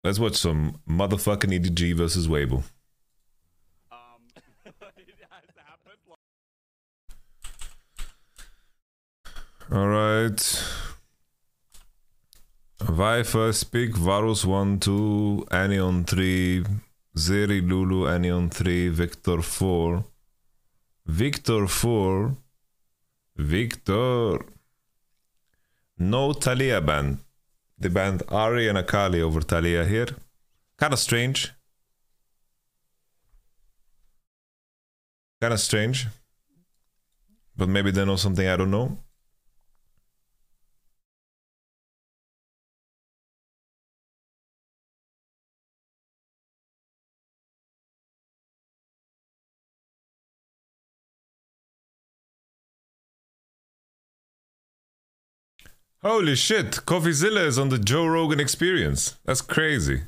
Let's watch some motherfucking EDG versus Weibo. Alright. Vi first pick, Varus 1, 2, Annie on 3, Zeri, Lulu, Annie on 3, Victor 4. Victor 4. Victor. No Talia ban. They banned Ari and Akali over Talia here. Kinda strange. Kinda strange. But maybe they know something I don't know. Holy shit, CoffeeZilla is on the Joe Rogan Experience. That's crazy.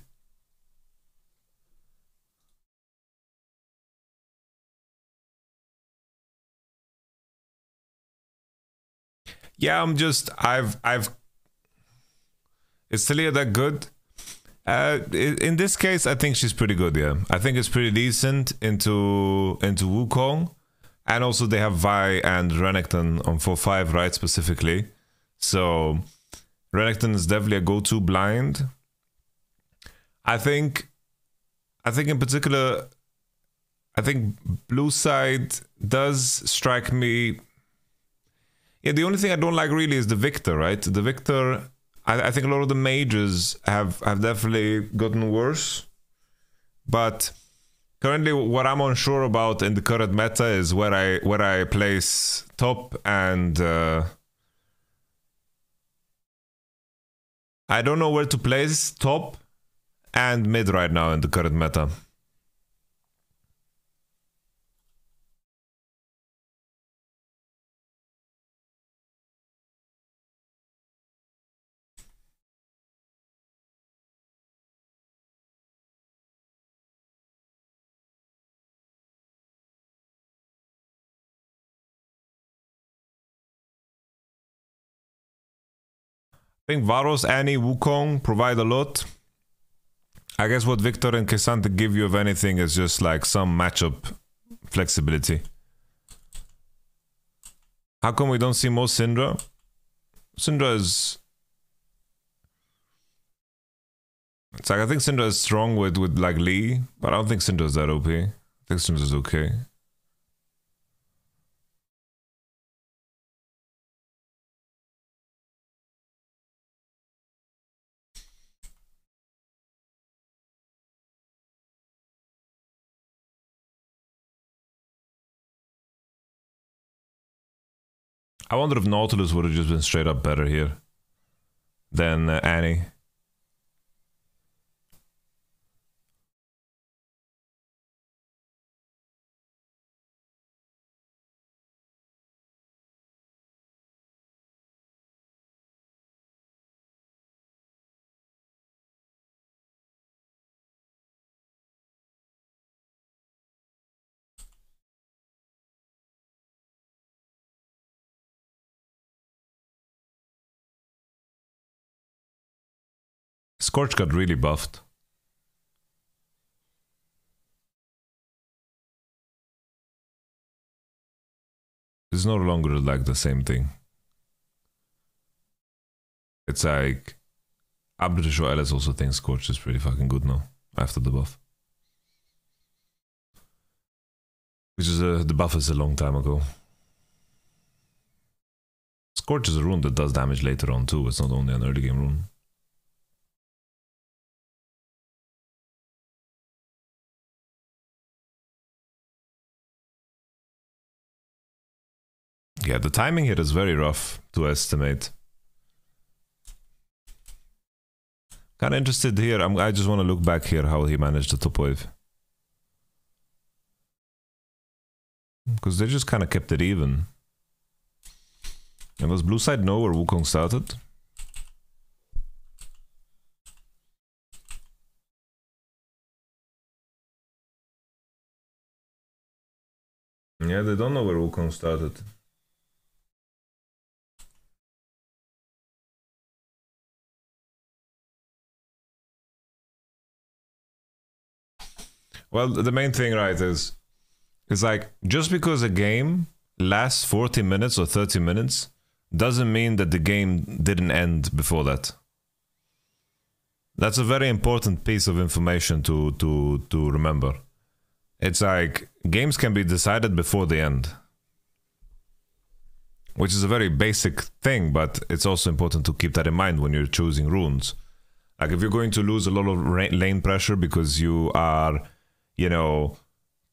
Yeah, is Talia that good? In this case, I think she's pretty good, yeah. I think it's pretty decent into Wukong. And also they have Vi and Renekton on 4-5, right, specifically. So Renekton is definitely a go-to blind. I think in particular, I think blue side does strike me. Yeah, the only thing I don't like really is the Victor, right? The Victor, I think a lot of the mages have definitely gotten worse. But currently what I'm unsure about in the current meta is where I place top and I don't know where to place top and mid right now in the current meta. I think Varus, Annie, Wukong provide a lot. I guess what Victor and K'Sante give you, if anything, is just like some matchup flexibility. How come we don't see more Syndra? Syndra is... It's like, I think Syndra is strong with like Lee, but I don't think Syndra is that OP. I think Syndra is okay. I wonder if Nautilus would have just been straight up better here than Annie. Scorch got really buffed. It's no longer like the same thing. It's like... I'm pretty sure Alice also thinks Scorch is pretty fucking good now, after the buff. Which is the buff is a long time ago. Scorch is a rune that does damage later on too, it's not only an early game rune. Yeah, the timing here is very rough to estimate. Kinda interested here, I just want to look back here how he managed the top wave. Because they just kind of kept it even. And does blue side know where Wukong started? Yeah, they don't know where Wukong started. Well, the main thing, right, is like just because a game lasts 40 minutes or 30 minutes doesn't mean that the game didn't end before that. That's a very important piece of information to remember. It's like games can be decided before the end, which is a very basic thing, but it's also important to keep that in mind when you're choosing runes. Like if you're going to lose a lot of lane pressure because you are, you know,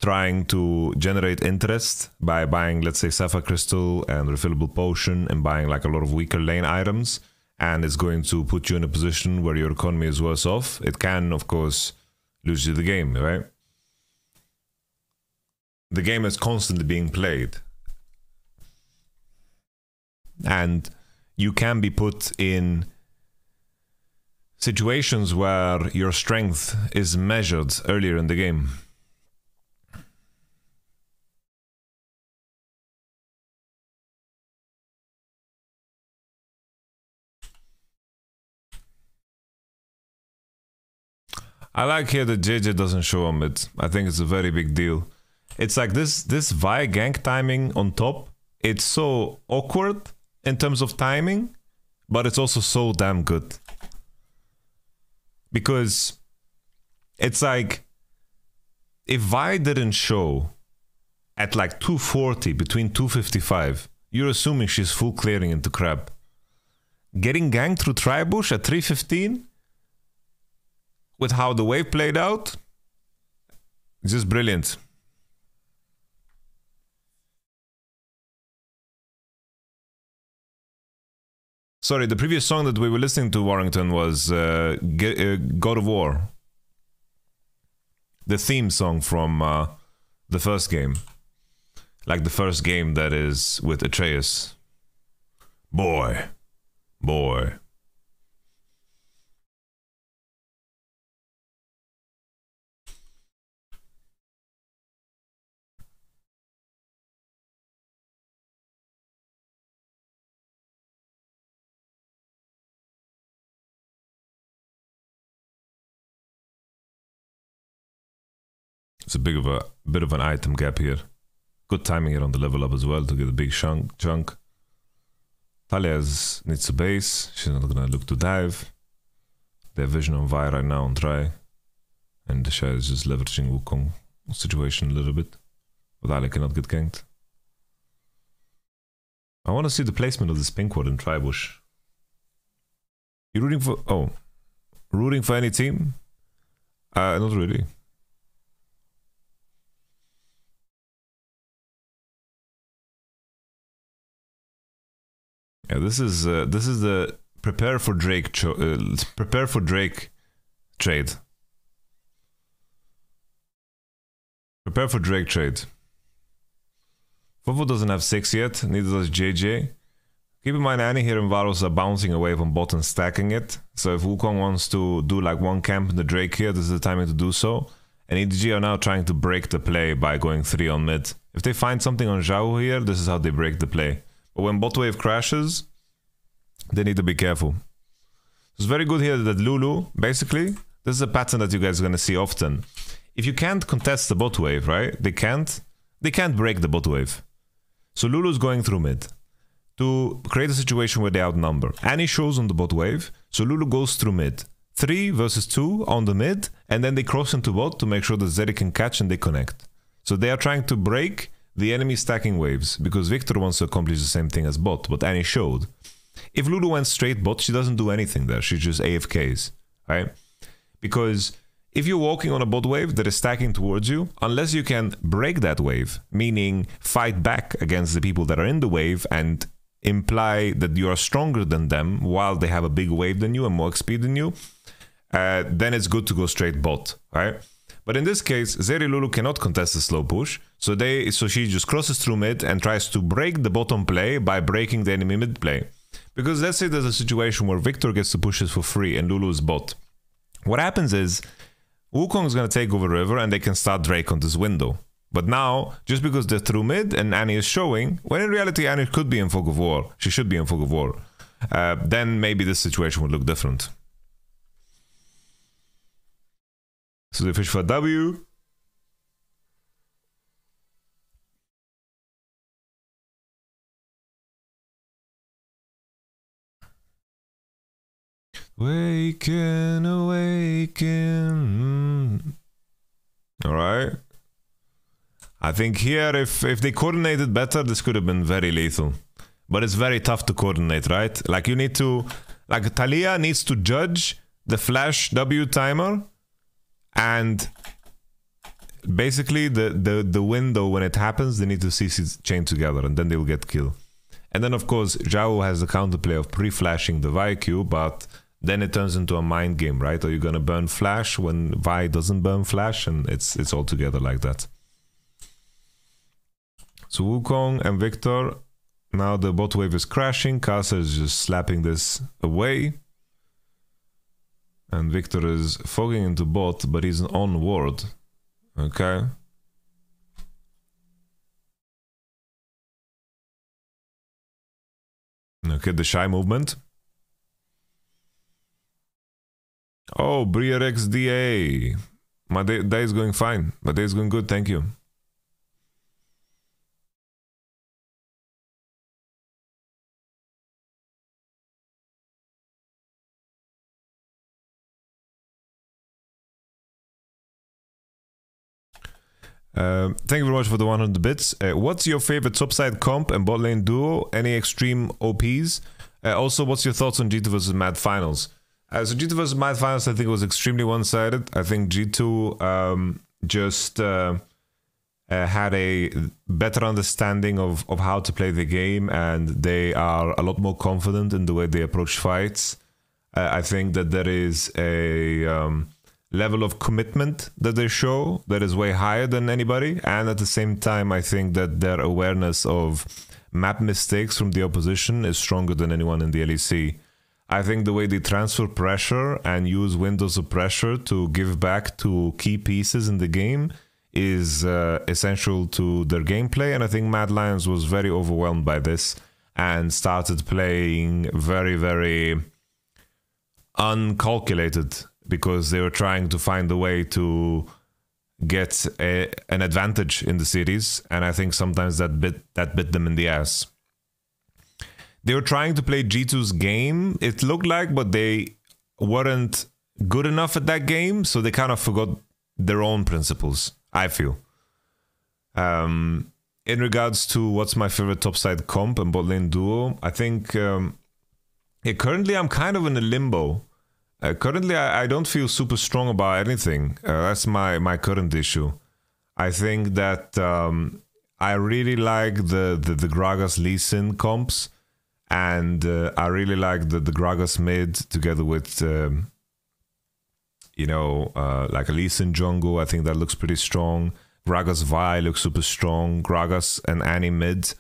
trying to generate interest by buying, let's say, Sapphire Crystal and Refillable Potion and buying like a lot of weaker lane items, and it's going to put you in a position where your economy is worse off, it can, of course, lose you the game, right? The game is constantly being played. And you can be put in situations where your strength is measured earlier in the game. I like here that JJ doesn't show on mid. I think it's a very big deal. It's like this Vi gank timing on top, it's so awkward in terms of timing, but it's also so damn good. Because it's like, if Vi didn't show at like 240, between 255, you're assuming she's full clearing into crab. Getting ganked through Tribush at 315, with how the wave played out, it's just brilliant. Sorry, the previous song that we were listening to, Warrington, was God of War. The theme song from the first game. Like the first game that is with Atreus. Boy. Boy. It's a bit of an item gap here. Good timing here on the level up as well to get a big chunk. Talia needs a base. She's not gonna look to dive. They have vision on Vi right now on try. And the Shire is just leveraging Wukong situation a little bit. But Talia cannot get ganked. I want to see the placement of this pink ward in Tribush. You rooting for... Oh. Rooting for any team? Not really. Yeah, this is the prepare for Drake trade. Prepare for Drake trade. Fofo doesn't have 6 yet, neither does JJ. Keep in mind, Annie here and Varus are bouncing away from bot and stacking it. So if Wukong wants to do like one camp in the Drake here, this is the timing to do so. And EDG are now trying to break the play by going 3 on mid. If they find something on Zhao here, this is how they break the play. But when bot wave crashes, they need to be careful. It's very good here that Lulu, basically, this is a pattern that you guys are going to see often. If you can't contest the bot wave, right? They can't break the bot wave. So Lulu's going through mid to create a situation where they outnumber. Annie shows on the bot wave, so Lulu goes through mid. 3 versus 2 on the mid, and then they cross into bot to make sure that Zeri can catch and they connect. So they are trying to break the enemy stacking waves, because Victor wants to accomplish the same thing as bot, but Annie showed. If Lulu went straight bot, she doesn't do anything there, she just AFKs, right? Because if you're walking on a bot wave that is stacking towards you, unless you can break that wave, meaning fight back against the people that are in the wave and imply that you are stronger than them while they have a big wave than you and more XP than you, then it's good to go straight bot, right? But in this case, Zeri Lulu cannot contest the slow push, so she just crosses through mid and tries to break the bottom play by breaking the enemy mid play. Because let's say there's a situation where Victor gets to push this for free and Lulu is bot. What happens is, Wukong is going to take over river and they can start Drake on this window. But now, just because they're through mid and Annie is showing, when in reality Annie could be in fog of war, she should be in fog of war, then maybe this situation would look different. So they fish for W. Awaken, awaken. Alright. I think here, if they coordinated better, this could have been very lethal. But it's very tough to coordinate, right? Like you need to... Like Talia needs to judge the flash W timer and basically the window when it happens, they need to CC chain together and then they will get killed. And then of course Zhao has the counterplay of pre-flashing the Vi Q, but then it turns into a mind game, right? Are you gonna burn flash when Vi doesn't burn flash? And it's all together like that. So Wukong and Victor, now the bot wave is crashing, Kasa is just slapping this away. And Victor is fogging into bot, but he's on ward. Okay. Okay, the shy movement. Oh, Briar XDA. My day is going fine. My day is going good, thank you. Thank you very much for the 100 bits. What's your favorite topside comp and bot lane duo? Any extreme OPs? Also, what's your thoughts on G2 vs Mad Finals? So G2 vs Mad Finals, I think it was extremely one-sided. I think G2 just had a better understanding of how to play the game, and they are a lot more confident in the way they approach fights. I think that there is a level of commitment that they show that is way higher than anybody, and at the same time I think that their awareness of map mistakes from the opposition is stronger than anyone in the LEC. I think the way they transfer pressure and use windows of pressure to give back to key pieces in the game is essential to their gameplay, and I think Mad Lions was very overwhelmed by this and started playing very, very uncalculated, because they were trying to find a way to get an advantage in the series, and I think sometimes that bit them in the ass. They were trying to play G2's game, it looked like, but they weren't good enough at that game, so they kind of forgot their own principles, I feel. In regards to what's my favorite topside comp and bot lane duo, I think currently I'm kind of in a limbo. Currently, I don't feel super strong about anything. That's my current issue. I think that I really like the Gragas Lee Sin comps, and I really like the Gragas mid together with like a Lee Sin jungle. I think that looks pretty strong. Gragas Vi looks super strong. Gragas and Annie mid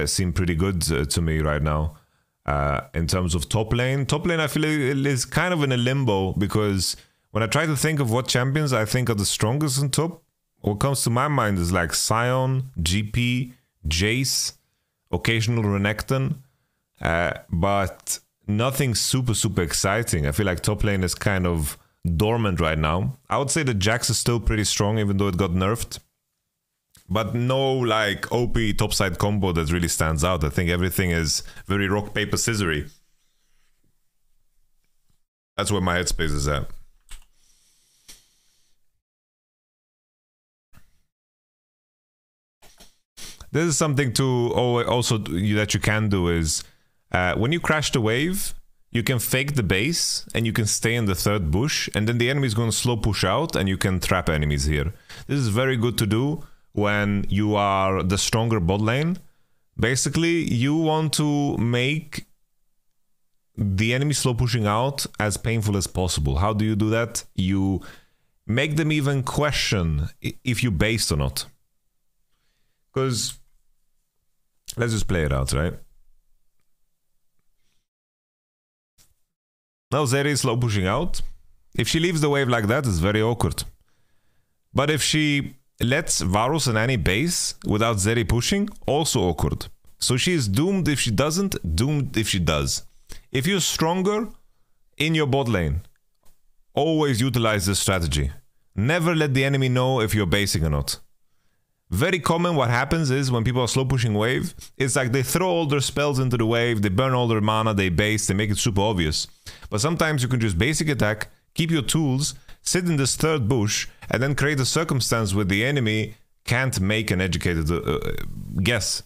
seem pretty good to me right now. In terms of top lane I feel it is kind of in a limbo, because when I try to think of what champions I think are the strongest on top, what comes to my mind is like Sion, GP, Jace, occasional Renekton, but nothing super exciting. I feel like top lane is kind of dormant right now. I would say that Jax is still pretty strong, even though it got nerfed. But no like OP topside combo that really stands out. I think everything is very rock, paper, scissory. That's where my headspace is at. This is something to also that you can do is when you crash the wave, you can fake the base and you can stay in the third bush, and then the enemy is going to slow push out and you can trap enemies here. This is very good to do when you are the stronger bot lane. Basically, you want to make the enemy slow pushing out as painful as possible. How do you do that? You make them even question if you based or not. Because let's just play it out, right? Now Zeri is slow pushing out. If she leaves the wave like that, it's very awkward. But if she lets Varus and Annie base without Zeri pushing, also awkward. So she is doomed if she doesn't, doomed if she does. If you're stronger in your bot lane, always utilize this strategy. Never let the enemy know if you're basing or not. Very common what happens is when people are slow pushing wave, it's like they throw all their spells into the wave, they burn all their mana, they base, they make it super obvious. But sometimes you can just basic attack, keep your tools, sit in this third bush, and then create a circumstance where the enemy can't make an educated guess.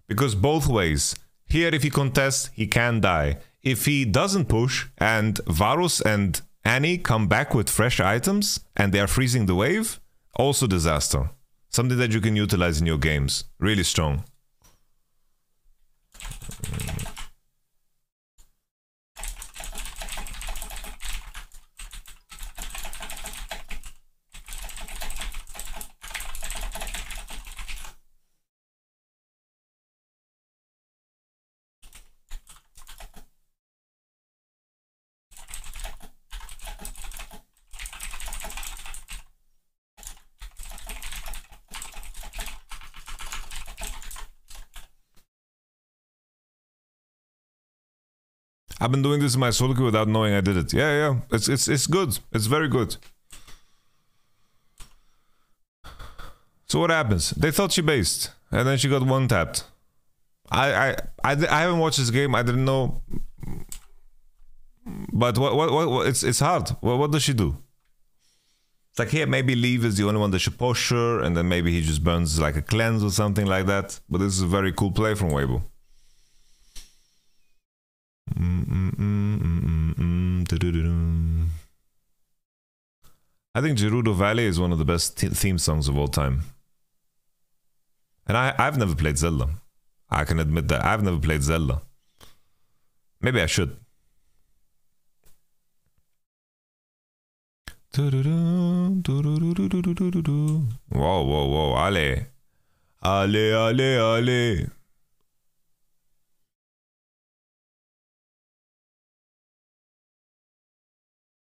Because both ways, here if he contests, he can die. If he doesn't push, and Varus and Annie come back with fresh items, and they are freezing the wave, also disaster. Something that you can utilize in your games. Really strong. I've been doing this in my solo queue without knowing I did it. Yeah, it's good. It's very good. So what happens? They thought she based, and then she got one tapped. I haven't watched this game. I didn't know. But what it's hard. What does she do? It's like here maybe Leave is the only one that should push her, and then maybe he just burns like a cleanse or something like that. But this is a very cool play from Weibo. I think Gerudo Valley is one of the best theme songs of all time. And I've never played Zelda. I can admit that. I've never played Zelda. Maybe I should. Whoa, whoa, whoa. Ale. Ale, ale, ale.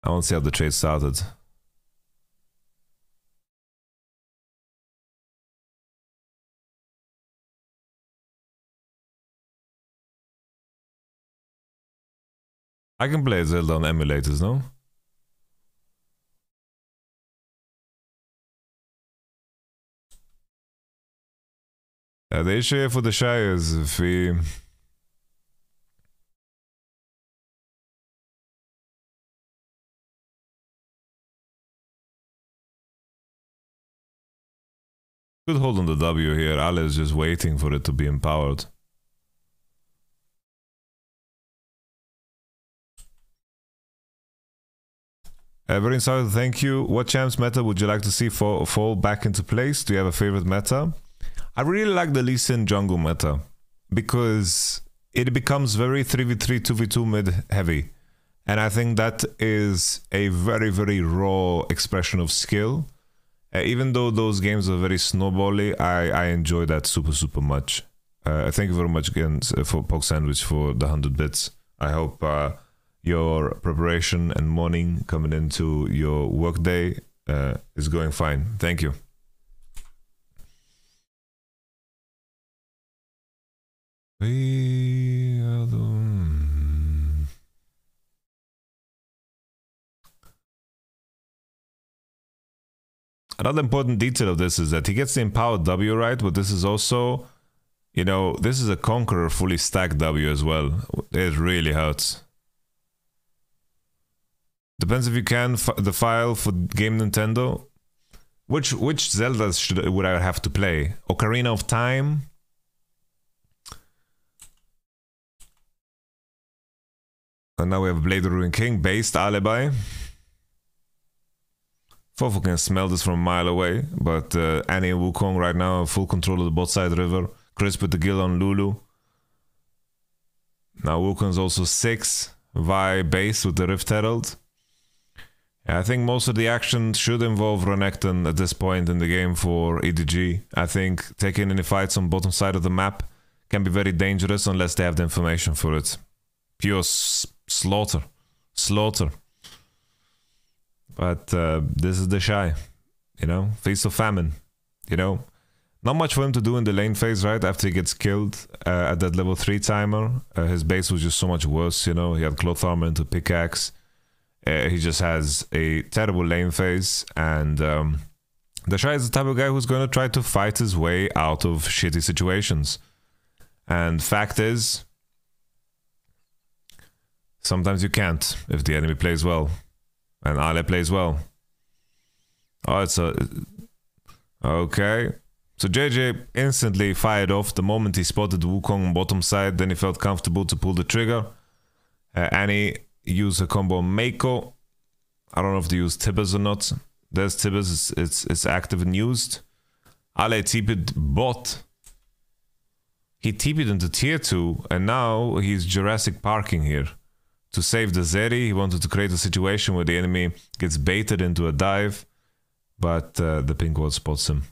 I want to see how the trade started. I can play Zelda on emulators, no? The issue here for the Shy is if we... Good hold on the W here. Ale is just waiting for it to be empowered. Very insightful, thank you. What champs meta would you like to see fall back into place? Do you have a favorite meta? I really like the Lee Sin jungle meta because it becomes very 3v3, 2v2 mid heavy. And I think that is a very, very raw expression of skill. Even though those games are very snowbally, I enjoy that super much. Thank you very much again for Poke Sandwich for the 100 bits. I hope your preparation and morning coming into your workday is going fine. Thank you. We are the... Another important detail of this is that he gets the empowered W right, but this is also, you know, this is a Conqueror fully stacked W as well. It really hurts. Depends if you can the file for Game Nintendo. Which Zeldas would I have to play? Ocarina of Time? And now we have Blade of the Ruined King, based Alibi. Fofo can smell this from a mile away, but Annie and Wukong right now have full control of the bot side river. Chris with the guild on Lulu. Now Wukong's also 6. Vi base with the Rift Herald. Yeah, I think most of the action should involve Renekton at this point in the game for EDG. I think taking any fights on bottom side of the map can be very dangerous unless they have the information for it. Pure slaughter. Slaughter. But this is the Shy, you know, Feast of Famine, you know. Not much for him to do in the lane phase, right, after he gets killed at that level 3 timer. His base was just so much worse, you know, he had cloth armor into pickaxe. He just has a terrible lane phase, and Dashai is the type of guy who's going to try to fight his way out of shitty situations. And fact is, sometimes you can't if the enemy plays well. And Ale plays well. Oh, it's a... Okay. So JJ instantly fired off the moment he spotted Wukong on bottom side. Then he felt comfortable to pull the trigger. Annie used her combo on Meiko. I don't know if they use Tibbers or not. There's Tibbers, it's active and used. Ale TP'd bot. He TP'd into tier 2 and now he's Jurassic Parking here. To save the Zeri, he wanted to create a situation where the enemy gets baited into a dive, but the pink ward spots him.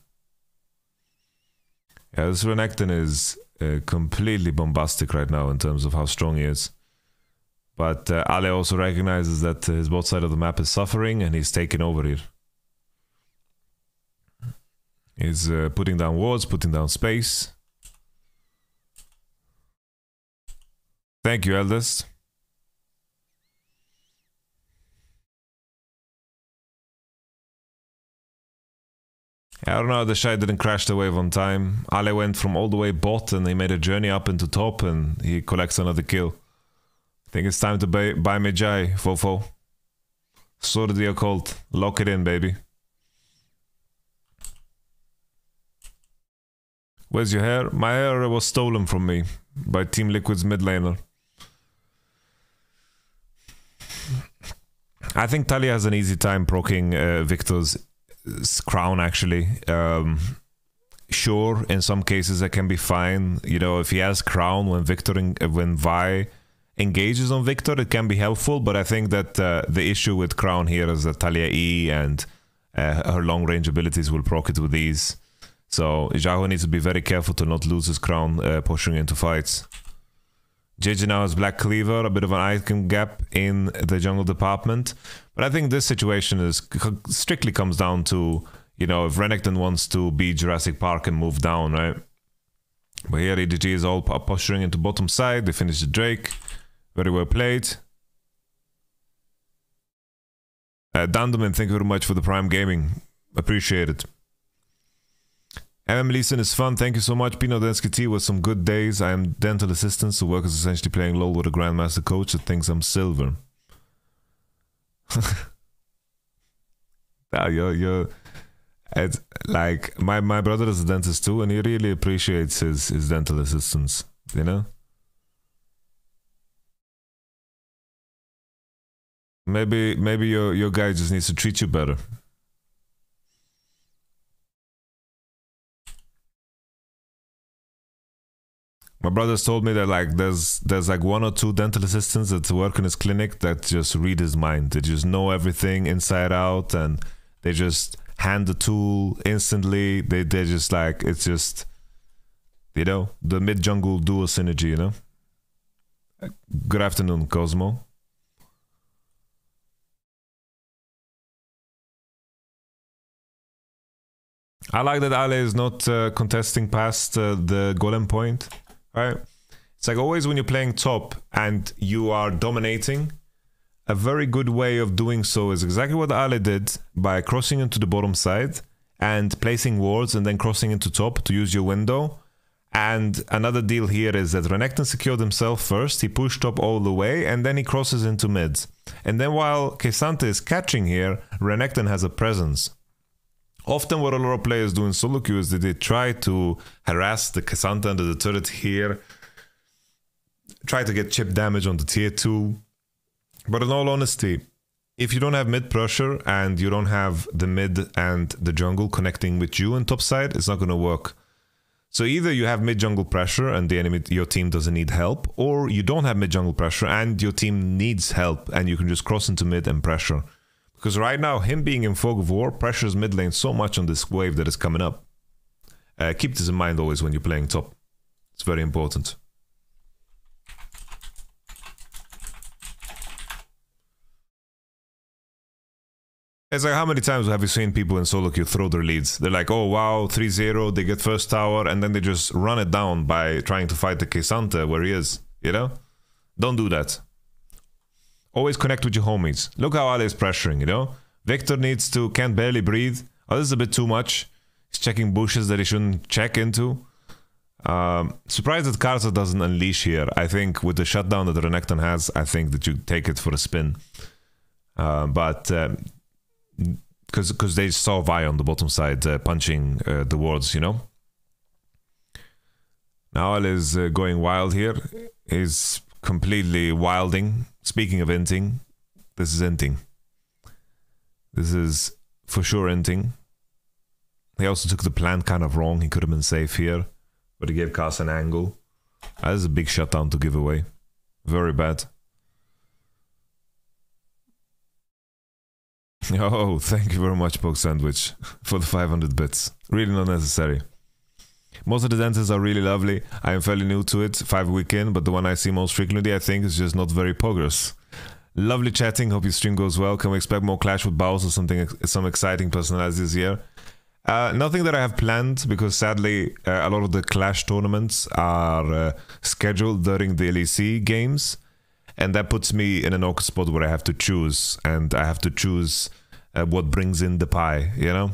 Yeah, this Renekton is completely bombastic right now in terms of how strong he is. But Ale also recognizes that his bot side of the map is suffering and he's taking over here. He's putting down wards, putting down space. Thank you, Eldest. I don't know, the Shai didn't crash the wave on time. Ale went from all the way bot and he made a journey up into top and he collects another kill. I think it's time to buy Mejai, Fofo. Sword of the Occult. Lock it in, baby. Where's your hair? My hair was stolen from me by Team Liquid's mid laner. I think Talia has an easy time proccing Victor's crown, actually. Sure, in some cases that can be fine. You know, if he has crown when when Vi engages on Victor, it can be helpful. But I think that the issue with crown here is that Talia E and her long range abilities will proc it with ease. So Xiao needs to be very careful to not lose his crown pushing into fights. JJ now has Black Cleaver, a bit of an item gap in the jungle department. But I think this situation is strictly comes down to, you know, if Renekton wants to be Jurassic Park and move down, right? But here EDG is all posturing into bottom side. They finish the Drake. Very well played. Dandaman, thank you very much for the Prime Gaming. Appreciate it. MM Leeson is fun, thank you so much. Pino Densky T with some good days. I am dental assistant, so work is essentially playing LoL with a grandmaster coach that thinks I'm silver. It's like my brother is a dentist too, and he really appreciates his dental assistants, you know? Maybe your guy just needs to treat you better. My brother's told me that like there's like 1 or 2 dental assistants that work in his clinic that just read his mind. They just know everything inside out and they just hand the tool instantly. They're just like, it's just, you know, the mid jungle dual synergy, you know. Good afternoon, Cosmo. I like that Ale is not contesting past the golem point. Right? It's like always when you're playing top and you are dominating, a very good way of doing so is exactly what Ale did by crossing into the bottom side and placing wards and then crossing into top to use your window. And another deal here is that Renekton secured himself first, he pushed top all the way and then he crosses into mids. And then while Kesante is catching here, Renekton has a presence. Often what a lot of players do in solo queue is that they try to harass the Cassandra under the turret here, try to get chip damage on the tier 2. But in all honesty, if you don't have mid pressure and you don't have the mid and the jungle connecting with you on top side, it's not going to work. So either you have mid jungle pressure and the enemy, your team doesn't need help, or you don't have mid jungle pressure and your team needs help and you can just cross into mid and pressure. Because right now, him being in Fog of War pressures mid lane so much on this wave that is coming up. Keep this in mind always when you're playing top. It's very important. It's like, how many times have you seen people in solo queue throw their leads? They're like, oh wow, 3-0, they get first tower, and then they just run it down by trying to fight the Kesante where he is, you know? Don't do that. Always connect with your homies. Look how Ale is pressuring, you know? Victor can't barely breathe. Oh, this is a bit too much. He's checking bushes that he shouldn't check into. Surprised that Karsa doesn't unleash here. I think with the shutdown that Renekton has, I think that you take it for a spin. But because they saw Vi on the bottom side punching the wards, you know. Now is going wild here. He's completely wilding. Speaking of inting, this is inting. This is for sure inting. He also took the plan kind of wrong. He could have been safe here, but he gave Kaz an angle. That is a big shutdown to give away. Very bad. Oh, thank you very much, Poke Sandwich, for the 500 bits. Really not necessary. Most of the dances are really lovely. I am fairly new to it, 5 weeks in, but the one I see most frequently, I think, is just not very progress. Lovely chatting. Hope your stream goes well. Can we expect more clash with Bowser or something, some exciting personalities this year? Nothing that I have planned, because sadly a lot of the Clash tournaments are scheduled during the LEC games, and that puts me in an awkward spot where I have to choose, and I have to choose what brings in the pie, you know?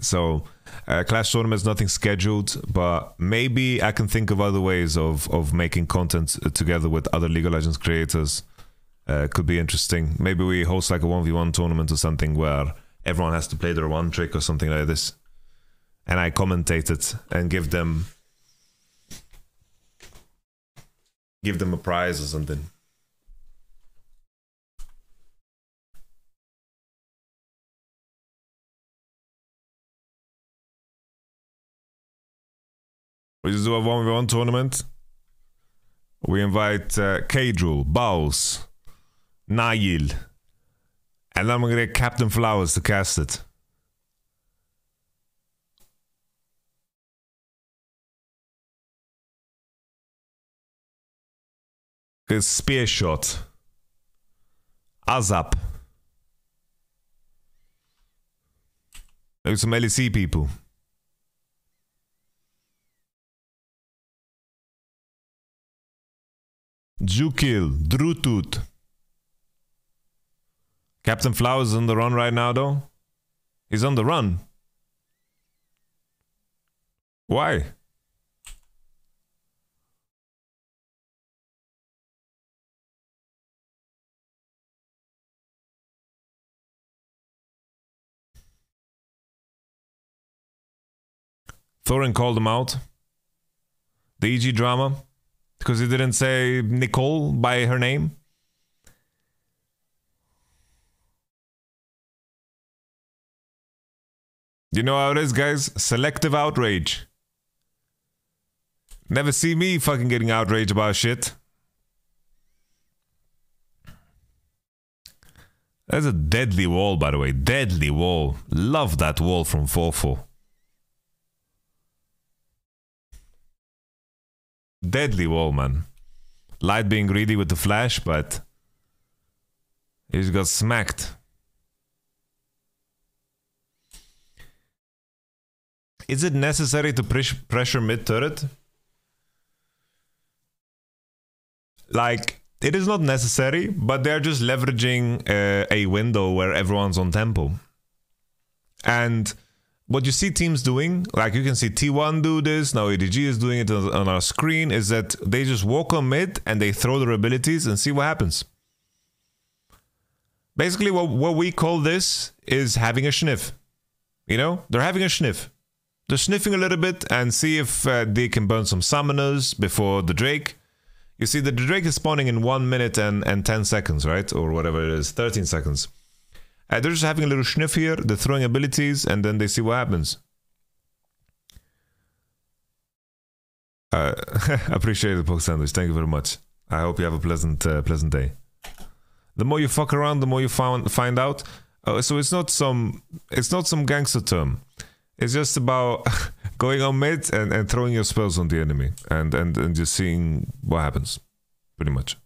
So Clash tournaments, nothing scheduled, but maybe I can think of other ways of making content together with other League of Legends creators. Could be interesting. Maybe we host like a 1v1 tournament or something where everyone has to play their one trick or something like this, and I commentate it and give them a prize or something. We just do a 1v1 tournament. We invite Kadril, Baus, Nail, and then I'm gonna get Captain Flowers to cast it. It's Spear Shot, Azap, maybe some LEC people. Jukil, Drutut. Captain Flowers is on the run right now, though. He's on the run. Why? Thorin called him out. The EG drama. Because he didn't say Nicole by her name. You know how it is, guys? Selective outrage. Never see me fucking getting outraged about shit. That's a deadly wall, by the way. Deadly wall. Love that wall from 4-4. Deadly wall, man. Light being greedy with the flash, but he just got smacked. Is it necessary to pressure mid turret? Like, it is not necessary, but they're just leveraging a window where everyone's on tempo. And what you see teams doing, like you can see T1 do this, now EDG is doing it on our screen, is that they just walk on mid and they throw their abilities and see what happens. Basically, what we call this is having a sniff. You know, they're having a sniff. They're sniffing a little bit and see if they can burn some summoners before the Drake. You see, the Drake is spawning in 1 minute and 10 seconds, right? Or whatever it is, 13 seconds. They're just having a little sniff here, they're throwing abilities, and then they see what happens. Appreciate the poke sandwich, thank you very much. I hope you have a pleasant day. The more you fuck around, the more you find out. So it's not some gangster term. It's just about going on mid and throwing your spells on the enemy and just seeing what happens, pretty much.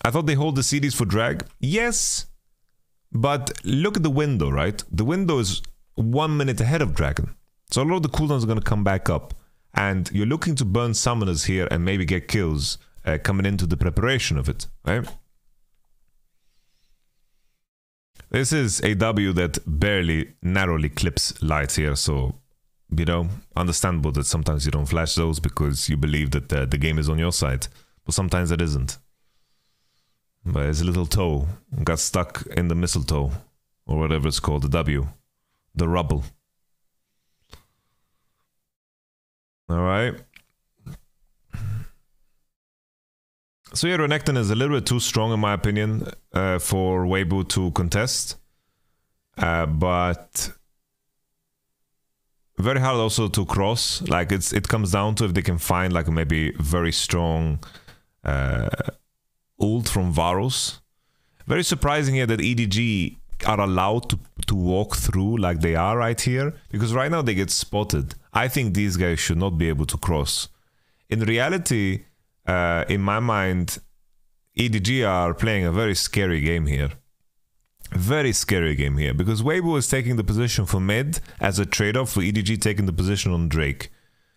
I thought they hold the CDs for drag. Yes, but look at the window, right? The window is 1 minute ahead of Dragon. So a lot of the cooldowns are going to come back up. And you're looking to burn summoners here and maybe get kills coming into the preparation of it, right? This is a W that barely narrowly clips lights here, so, you know, understandable that sometimes you don't flash those because you believe that the game is on your side, but sometimes it isn't. But his little toe got stuck in the mistletoe, or whatever it's called, the W, the rubble. All right. So yeah, Renekton is a little bit too strong in my opinion for Weibo to contest. But very hard also to cross. Like it comes down to if they can find like maybe very strong ult from Varus. Very surprising here that EDG are allowed to walk through like they are right here, because right now they get spotted. I think these guys should not be able to cross. In reality, in my mind, EDG are playing a very scary game here. Very scary game here, because Weibo is taking the position for mid as a trade-off for EDG taking the position on Drake.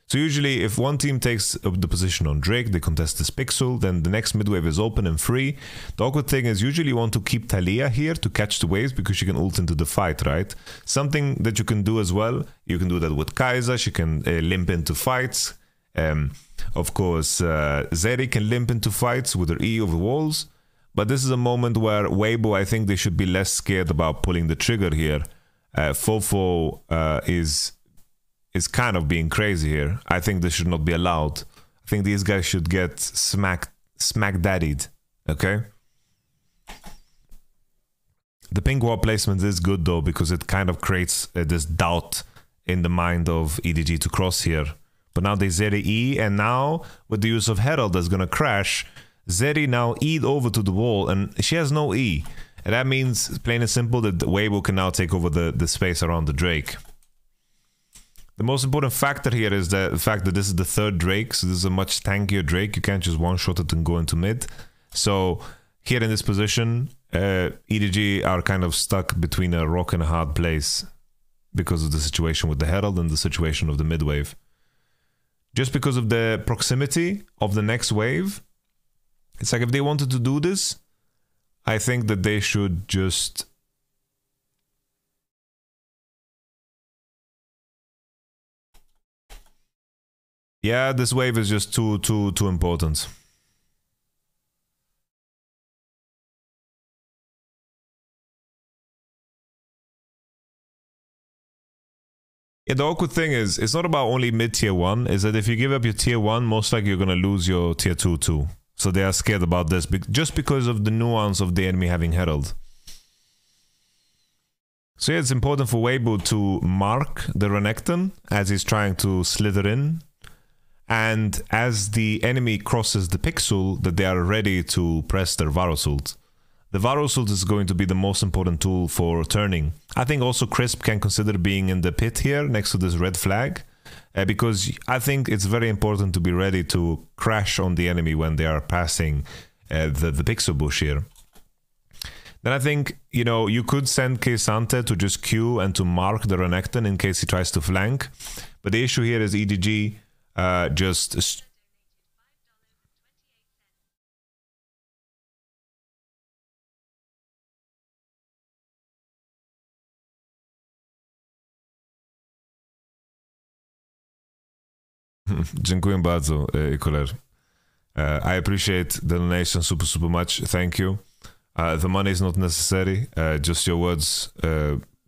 So usually if one team takes the position on Drake, they contest this pixel, then the next mid wave is open and free. The awkward thing is usually you want to keep Talia here to catch the waves because she can ult into the fight, right? Something that you can do as well, you can do that with Kai'Sa, she can limp into fights. Of course, Zeri can limp into fights with her E over walls. But this is a moment where Weibo, I think they should be less scared about pulling the trigger here. Fofo is kind of being crazy here. I think this should not be allowed. I think these guys should get smack daddied, okay? The pink wall placement is good though, because it kind of creates this doubt in the mind of EDG to cross here. But now they Zeri E, and now with the use of Herald that's gonna crash, Zeri now E'd over to the wall, and she has no E. And that means, plain and simple, that Weibo can now take over the space around the Drake. The most important factor here is the fact that this is the third Drake, so this is a much tankier Drake. You can't just one-shot it and go into mid. So here in this position, EDG are kind of stuck between a rock and a hard place because of the situation with the Herald and the situation of the mid wave. Just because of the proximity of the next wave, it's like if they wanted to do this, I think that they should just... Yeah, this wave is just too important. Yeah, the awkward thing is, it's not about only mid tier 1, is that if you give up your tier 1, most likely you're gonna lose your tier 2 too. So they are scared about this, just because of the nuance of the enemy having Herald. So yeah, it's important for Weibo to mark the Renekton as he's trying to slither in. And as the enemy crosses the pixel, that they are ready to press their Varus ult. The Varus ult is going to be the most important tool for turning. I think also Crisp can consider being in the pit here next to this red flag. Because I think it's very important to be ready to crash on the enemy when they are passing the pixel bush here. Then I think, you know, you could send K'Sante to just queue and to mark the Renekton in case he tries to flank. But the issue here is EDG just... Dziękuję bardzo, Ikoler. I appreciate the donation super much. Thank you. The money is not necessary. Just your words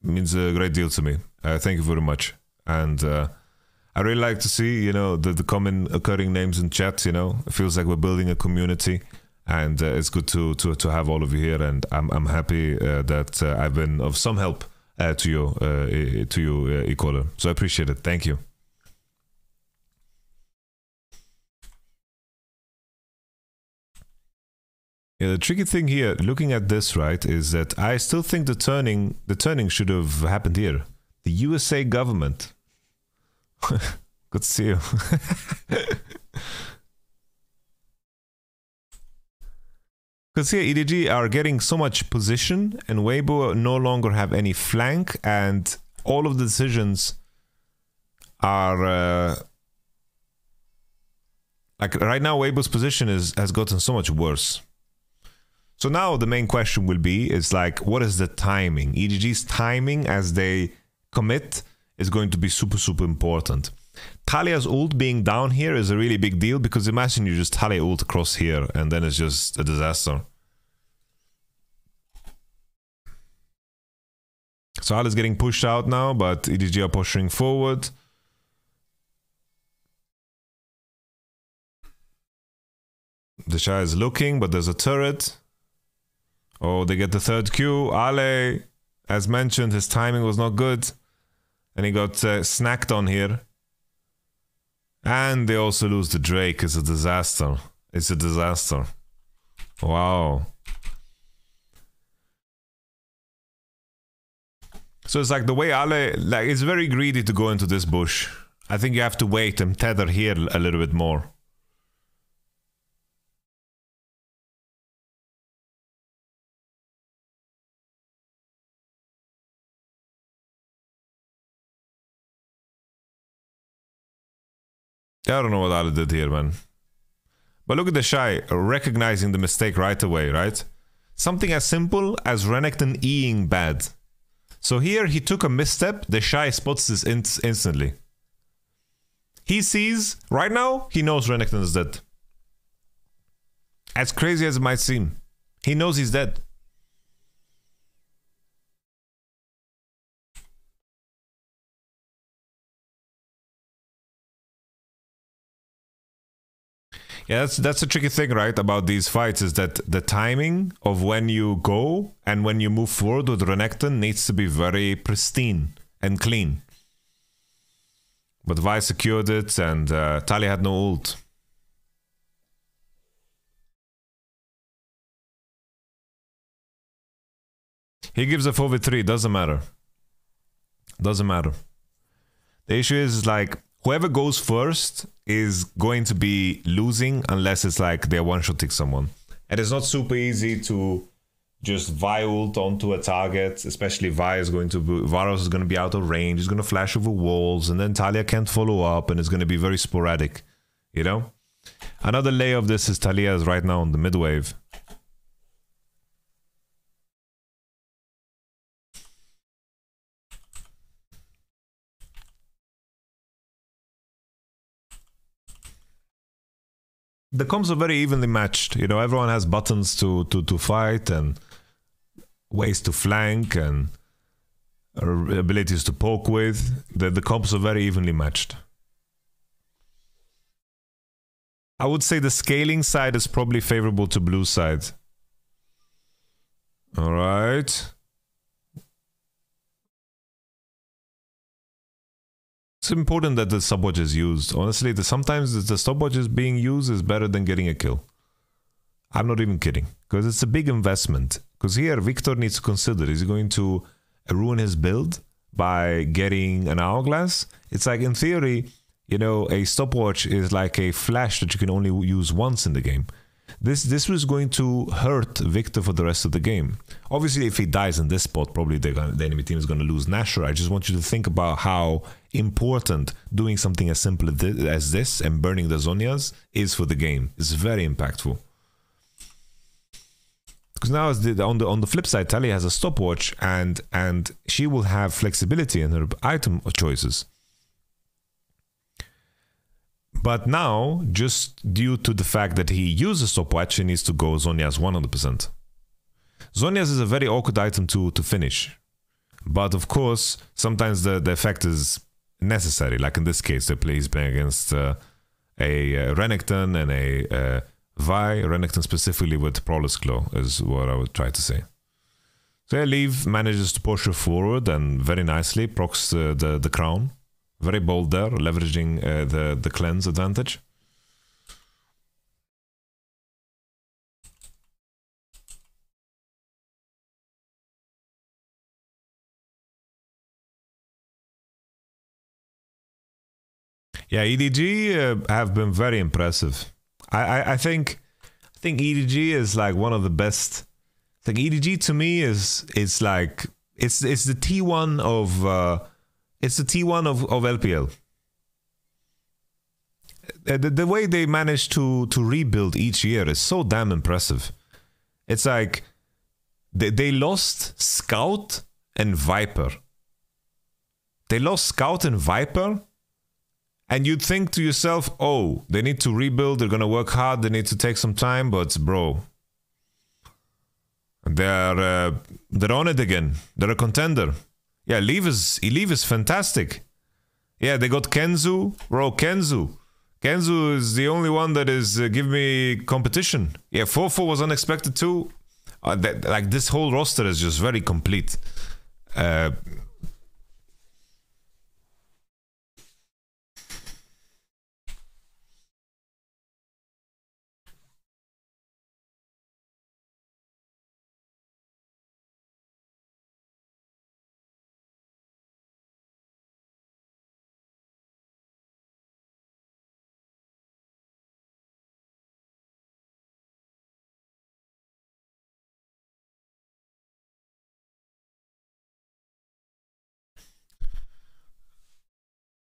means a great deal to me. Thank you very much. And I really like to see, you know, the common occurring names in chat. You know, it feels like we're building a community, and it's good to have all of you here. And I'm happy that I've been of some help to you, Ikoler. So I appreciate it. Thank you. Yeah, the tricky thing here, looking at this, right, is that I still think the turning should have happened here. The USA government. Good to see you. Because here EDG are getting so much position, and Weibo no longer have any flank, and all of the decisions are like right now Weibo's position has gotten so much worse. So now the main question will be, is like, what is the timing? EDG's timing as they commit is going to be super, super important. Talia's ult being down here is a really big deal, because imagine you just Talia ult across here and then it's just a disaster. So Al is getting pushed out now, but EDG are pushing forward. The Shy is looking, but there's a turret. Oh, they get the third Q. Ale, as mentioned, his timing was not good. And he got snacked on here. And they also lose the Drake. It's a disaster. It's a disaster. Wow. So it's like the way Ale, like, it's very greedy to go into this bush. I think you have to wait and tether here a little bit more. I don't know what Ale did here, man. But look at the Shy recognizing the mistake right away, right? Something as simple as Renekton Eing bad. So here he took a misstep, the Shy spots this instantly. He sees, right now, he knows Renekton is dead. As crazy as it might seem, he knows he's dead. Yeah, that's a tricky thing, right, about these fights, is that the timing of when you go and when you move forward with Renekton needs to be very pristine and clean. But Vi secured it, and Talia had no ult. He gives a 4v3, doesn't matter. Doesn't matter. The issue is, like, whoever goes first is going to be losing unless it's like they're one-shotting someone. And it's not super easy to just Vi ult onto a target, especially Vi is going to be, Varus is going to be out of range, he's going to flash over walls, and then Talia can't follow up, and it's going to be very sporadic, you know? Another layer of this is Talia is right now on the mid wave. The comps are very evenly matched. You know, everyone has buttons to fight and ways to flank and abilities to poke with. The comps are very evenly matched. I would say the scaling side is probably favorable to blue side. All right. It's important that the stopwatch is used. Honestly, sometimes the stopwatch is being used is better than getting a kill. I'm not even kidding. Because it's a big investment. Because here, Victor needs to consider, is he going to ruin his build by getting an hourglass? It's like, in theory, you know, a stopwatch is like a flash that you can only use once in the game. This was going to hurt Victor for the rest of the game. Obviously, if he dies in this spot, probably the enemy team is going to lose Nashor. I just want you to think about how important doing something as simple as this and burning the Zhonyas is for the game. It's very impactful. Because now, on the flip side, Talia has a stopwatch, and she will have flexibility in her item choices. But now, just due to the fact that he uses stopwatch, he needs to go Zhonyas 100%. Zhonyas is a very awkward item to finish. But of course, sometimes the effect is necessary. Like in this case, he's playing against a Renekton and a Vi. Renekton specifically with Prowler's Claw is what I would try to say. So yeah, Leave manages to push her forward and very nicely procs the crown. Very bold there, leveraging the cleanse advantage. Yeah, EDG have been very impressive. I think EDG is like one of the best. I think EDG to me is like it's the T1 of. It's the T1 of LPL. The way they manage to rebuild each year is so damn impressive. It's like they lost Scout and Viper. They lost Scout and Viper, and you'd think to yourself, oh, they need to rebuild, they're gonna work hard, they need to take some time, but bro, they're on it again. They're a contender. Yeah, Leave is fantastic. Yeah, they got Kenzu. Bro, Kenzu is the only one that is give me competition. Yeah, 4-4 was unexpected too. Like this whole roster is just very complete.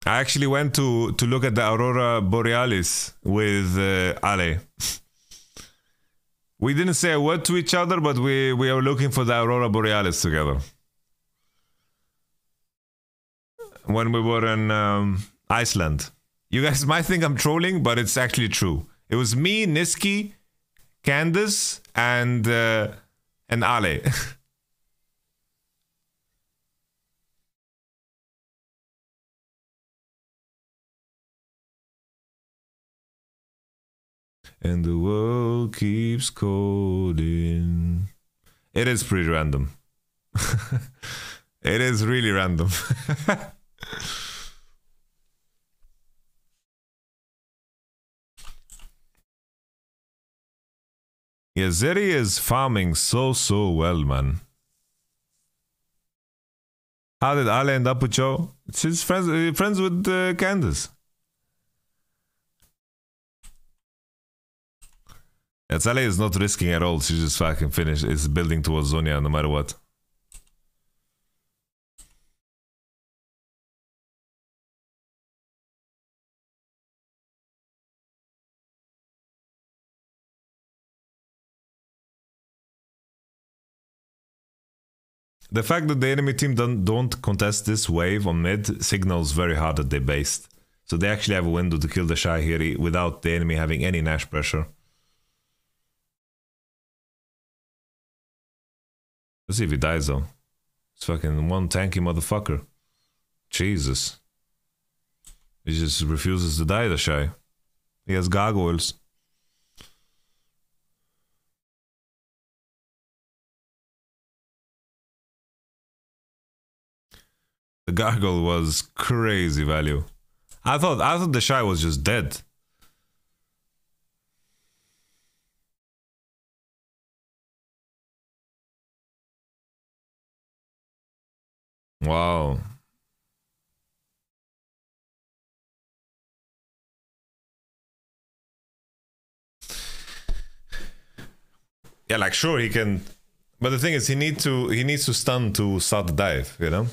I actually went to look at the Aurora Borealis with Ale. We didn't say a word to each other, but we are looking for the Aurora Borealis together. When we were in Iceland. You guys might think I'm trolling, but it's actually true. It was me, Niski, Candace, and Ale. And the world keeps calling. It is pretty random. It is really random. Yeah, Zeri is farming so well, man. How did Ale end up with Joe? She's friends with Candace. Yeah, Ale is not risking at all. She just fucking finished. Is building towards Zonia no matter what. The fact that the enemy team don't contest this wave on mid signals very hard that they based. So they actually have a window to kill the Shy here without the enemy having any Nash pressure. Let's see if he dies though. It's fucking one tanky motherfucker. Jesus. He just refuses to die, the Shy. He has gargoyles. The gargoyle was crazy value. I thought the Shy was just dead. Wow. Yeah, like sure he can, but the thing is he needs to stun to start the dive, you know.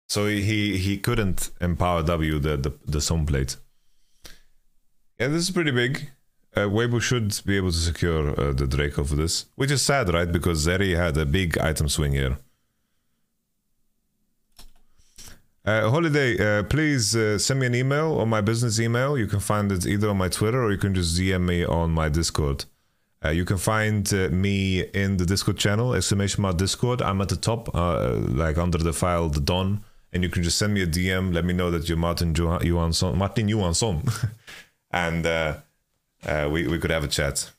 So he couldn't empower W the Sun Plate. Yeah, this is pretty big. Weibo should be able to secure the Draco for this, which is sad, right? Because Zeri had a big item swing here. Holiday, please send me an email on my business email. You can find it either on my Twitter or you can just DM me on my Discord. You can find me in the Discord channel, !Discord. I'm at the top, like under the file, the Don. And you can just send me a DM, let me know that you're Martin Johansson. And we could have a chat.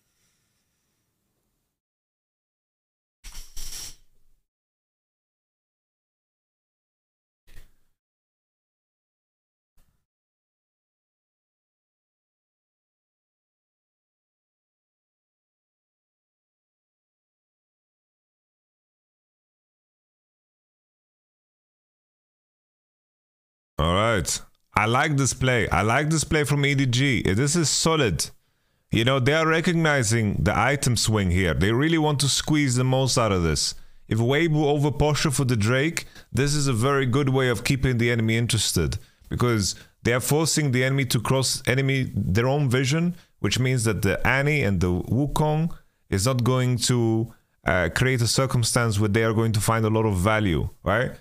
All right. I like this play. I like this play from EDG. This is solid. You know, they are recognizing the item swing here. They really want to squeeze the most out of this. If Weibo over posture for the Drake, this is a very good way of keeping the enemy interested. Because they are forcing the enemy to cross their own vision which means that the Annie and the Wukong is not going to create a circumstance where they are going to find a lot of value, right?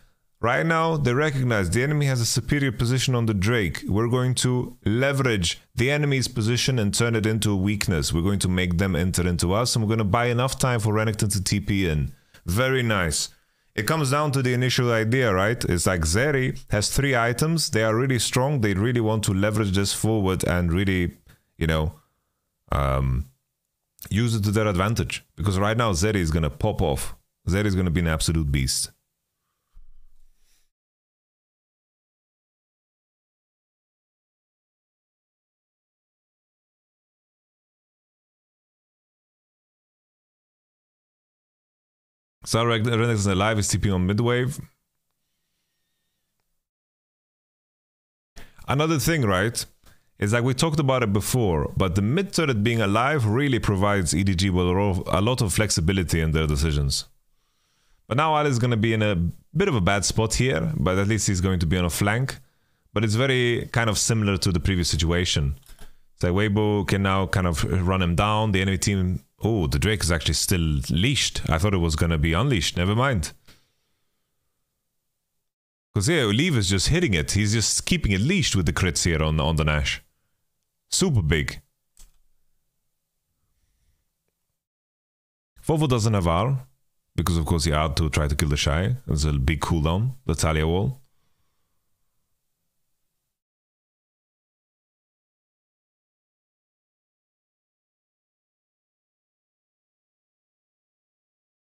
Right now, they recognize the enemy has a superior position on the Drake. We're going to leverage the enemy's position and turn it into a weakness. We're going to make them enter into us, and we're going to buy enough time for Renekton to TP in. Very nice. It comes down to the initial idea, right? It's like Zeri has 3 items. They are really strong. They really want to leverage this forward and really, you know, use it to their advantage. Because right now, Zeri is going to pop off. Zeri is going to be an absolute beast. So Renekton is alive, is TPing on mid-wave. Another thing, right, is like we talked about it before, but the mid turret being alive really provides EDG with a lot of flexibility in their decisions. But now Ali is going to be in a bit of a bad spot here, but at least he's going to be on a flank. But it's very kind of similar to the previous situation. So Weibo can now kind of run him down. The enemy team... Oh, the Drake is actually still leashed. I thought it was going to be unleashed. Never mind. Because here, Olive is just hitting it. He's just keeping it leashed with the crits here on the Nash. Super big. Fofo doesn't have R. Because of course he had to try to kill the Shy. There's a big cooldown. The Talia wall.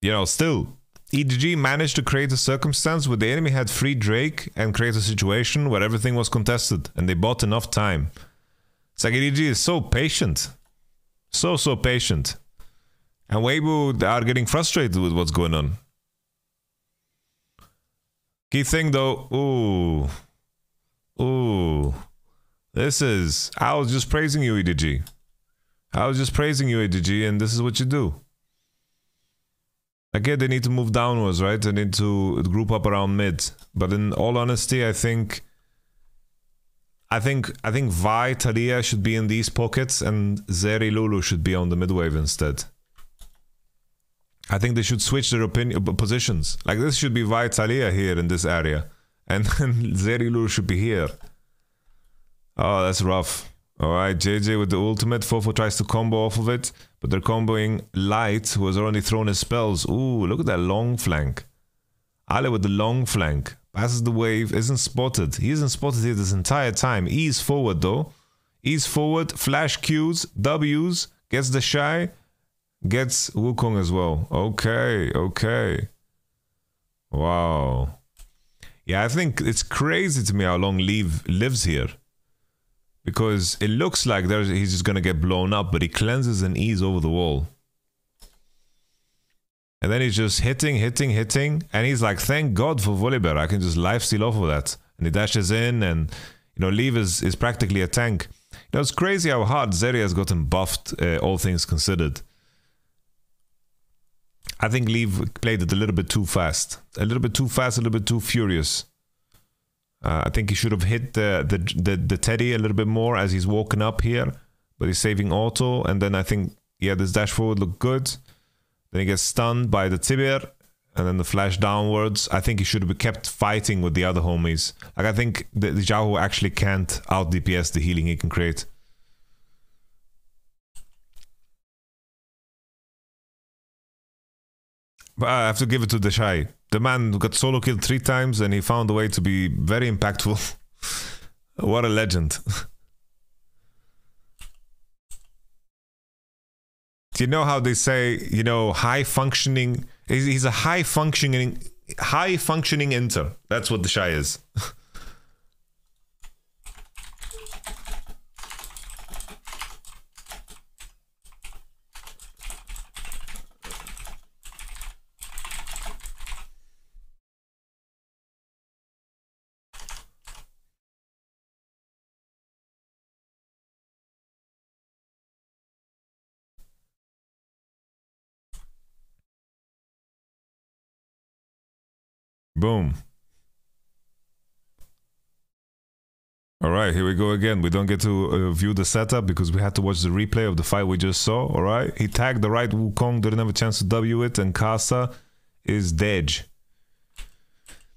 You know, still, EDG managed to create a circumstance where the enemy had free Drake and create a situation where everything was contested and they bought enough time. It's like EDG is so patient. So patient. And Weibo are getting frustrated with what's going on. Key thing though, ooh. This is, I was just praising you, EDG. I was just praising you, EDG, and this is what you do. Again, they need to move downwards, right? They need to group up around mid. But in all honesty, I think Vi, Talia should be in these pockets and Zeri Lulu should be on the midwave instead. I think they should switch their positions. Like this should be Vi, Talia here in this area. And then Zeri Lulu should be here. Oh, that's rough. Alright, JJ with the ultimate. Fofo tries to combo off of it. But they're comboing Light, who has already thrown his spells. Ooh, look at that long flank. Ale with the long flank. Passes the wave, isn't spotted. He isn't spotted here this entire time. E's forward though. E's forward, flash Qs, Ws, gets the Shy, gets Wukong as well. Okay. Wow. Yeah, I think it's crazy to me how long Leave lives here. Because it looks like he's just going to get blown up, but he cleanses and E's over the wall. And then he's just hitting. And he's like, thank God for Volibear. I can just lifesteal off of that. And he dashes in and, you know, Leave is practically a tank. You know, it's crazy how hard Zeri has gotten buffed, all things considered. I think Leave played it a little bit too fast. A little bit too fast, a little bit too furious. I think he should have hit the Teddy a little bit more as he's walking up here. But he's saving auto. And then I think, yeah, this dash forward looked good. Then he gets stunned by the Tibir. And then the flash downwards. I think he should have kept fighting with the other homies. Like, I think the Xiaohu actually can't out DPS the healing he can create. But I have to give it to the Shy. The man got solo killed 3 times and he found a way to be very impactful. What a legend. Do you know how they say, you know, high functioning... He's a high functioning inter. That's what the Shy is. Boom. All right, here we go again. We don't get to view the setup because we had to watch the replay of the fight we just saw. All right, he tagged the right Wukong, didn't have a chance to W it, and Casa is dead.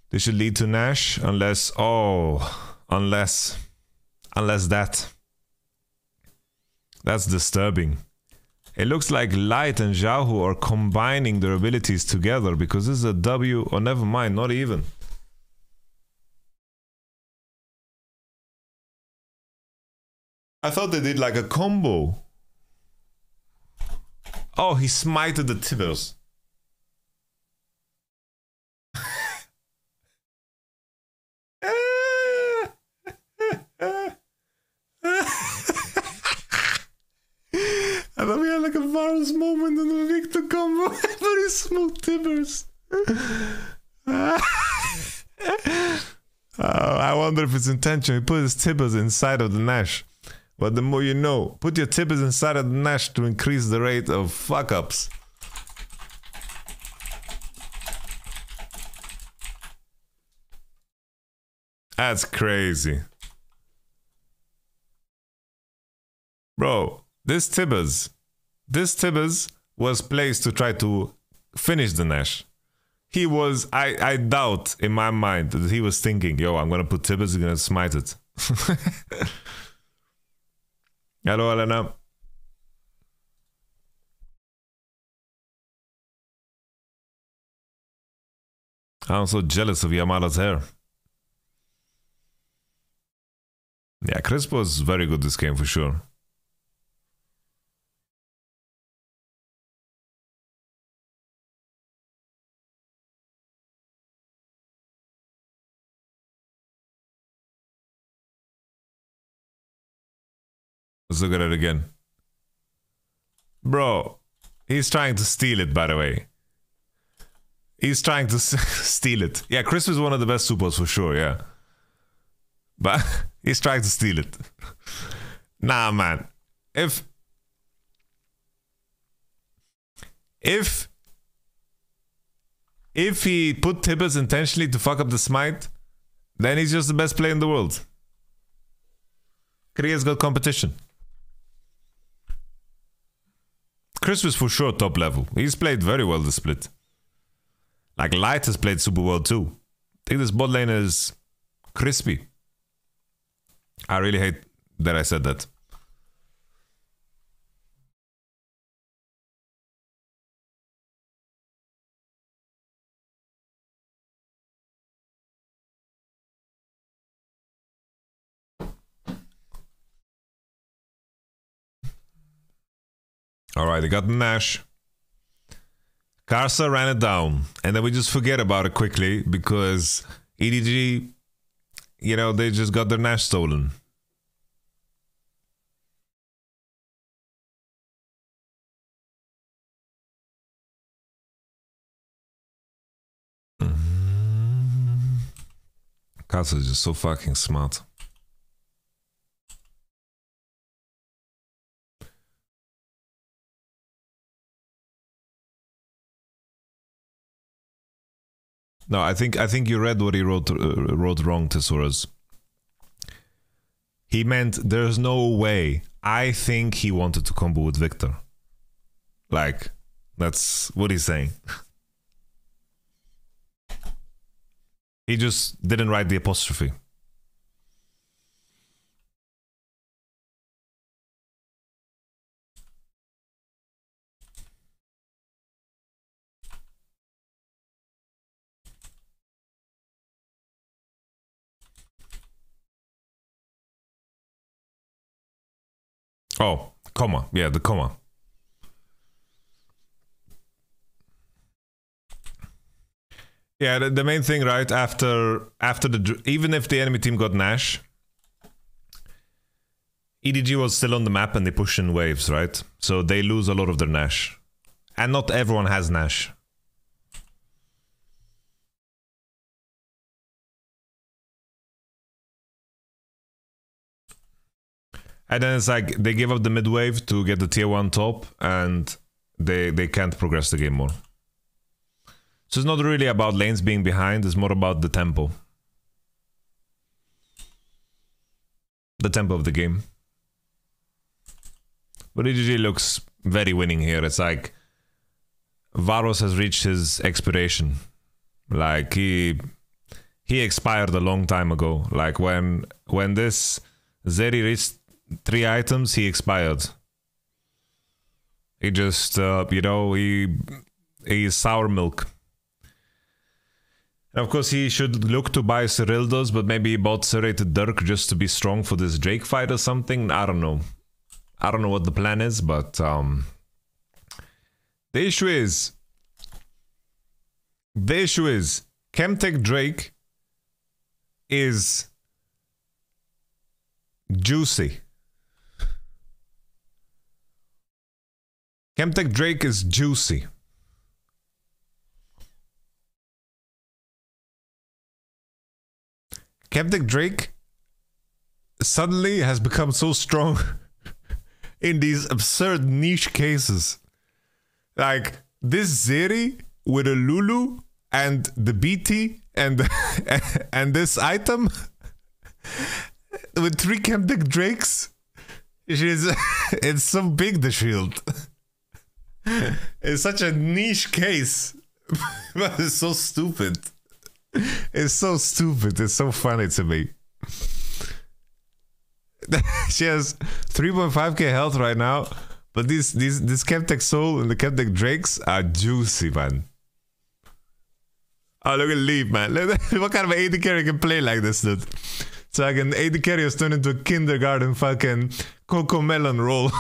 This should lead to Nash unless that. That's disturbing. It looks like Light and Xiaohu are combining their abilities together because this is a W, or never mind, not even. I thought they did like a combo. Oh, he smited the Tibers. I thought we had like a Varus moment in the Victor combo. Very smooth Tibbers. I wonder if it's intentional. He put his Tibbers inside of the Nash. But the more you know, put your Tibbers inside of the Nash to increase the rate of fuck-ups. That's crazy. Bro, this Tibbers was placed to try to finish the Nash. He was, I doubt in my mind that he was thinking, yo, I'm gonna put Tibbers, he's gonna smite it. Hello, Elena. I'm so jealous of Yamada's hair. Yeah, Chris was very good this game for sure. Let's look at it again. Bro, he's trying to steal it, by the way. He's trying to steal it. Yeah, Chris is one of the best supers for sure, yeah. But he's trying to steal it. Nah, man. If he put Tibbers intentionally to fuck up the smite, then he's just the best player in the world. Korea's got competition. Chris was for sure top level. He's played very well the split. Like Light has played super well too. I think this bot lane is crispy. I really hate that I said that. Alright, they got the Nash. Karsa ran it down. And then we just forget about it quickly because EDG, you know, they just got their Nash stolen. Karsa is just so fucking smart. No, I think you read what he wrote wrong, Thesaurus. He meant there's no way. I think he wanted to combo with Victor. Like, that's what he's saying. He just didn't write the apostrophe. Oh, comma. Yeah, the comma. Yeah, the main thing, right? After the, even if the enemy team got Nash, EDG was still on the map and they push in waves, right? So they lose a lot of their Nash. And not everyone has Nash. And then it's like they give up the mid wave to get the tier 1 top and they can't progress the game more. So it's not really about lanes being behind, it's more about the tempo. the tempo of the game. But EDG looks very winning here. It's like Varus has reached his expiration. Like he expired a long time ago. Like when this Zeri reached 3 items, he expired. He just you know, he's sour milk. And of course he should look to buy Cyrildos, but maybe he bought Serrated Dirk just to be strong for this Drake fight or something. I don't know. I don't know what the plan is, but the issue is Chemtech Drake is juicy. Chemtech Drake is juicy. Chemtech Drake suddenly has become so strong in these absurd niche cases. Like this Zeri with a Lulu and the BT and and this item with 3 Chemtech Drakes. It's so big, the shield. It's such a niche case. But it's so stupid. It's so stupid. It's so funny to me. She has 3.5k health right now, but this Chemtech Soul and the Chemtech Drakes are juicy, man. Oh, look at Leaf, man. Look, what kind of AD carry can play like this, dude? So like an AD carry has turned into a kindergarten fucking Coco Melon roll.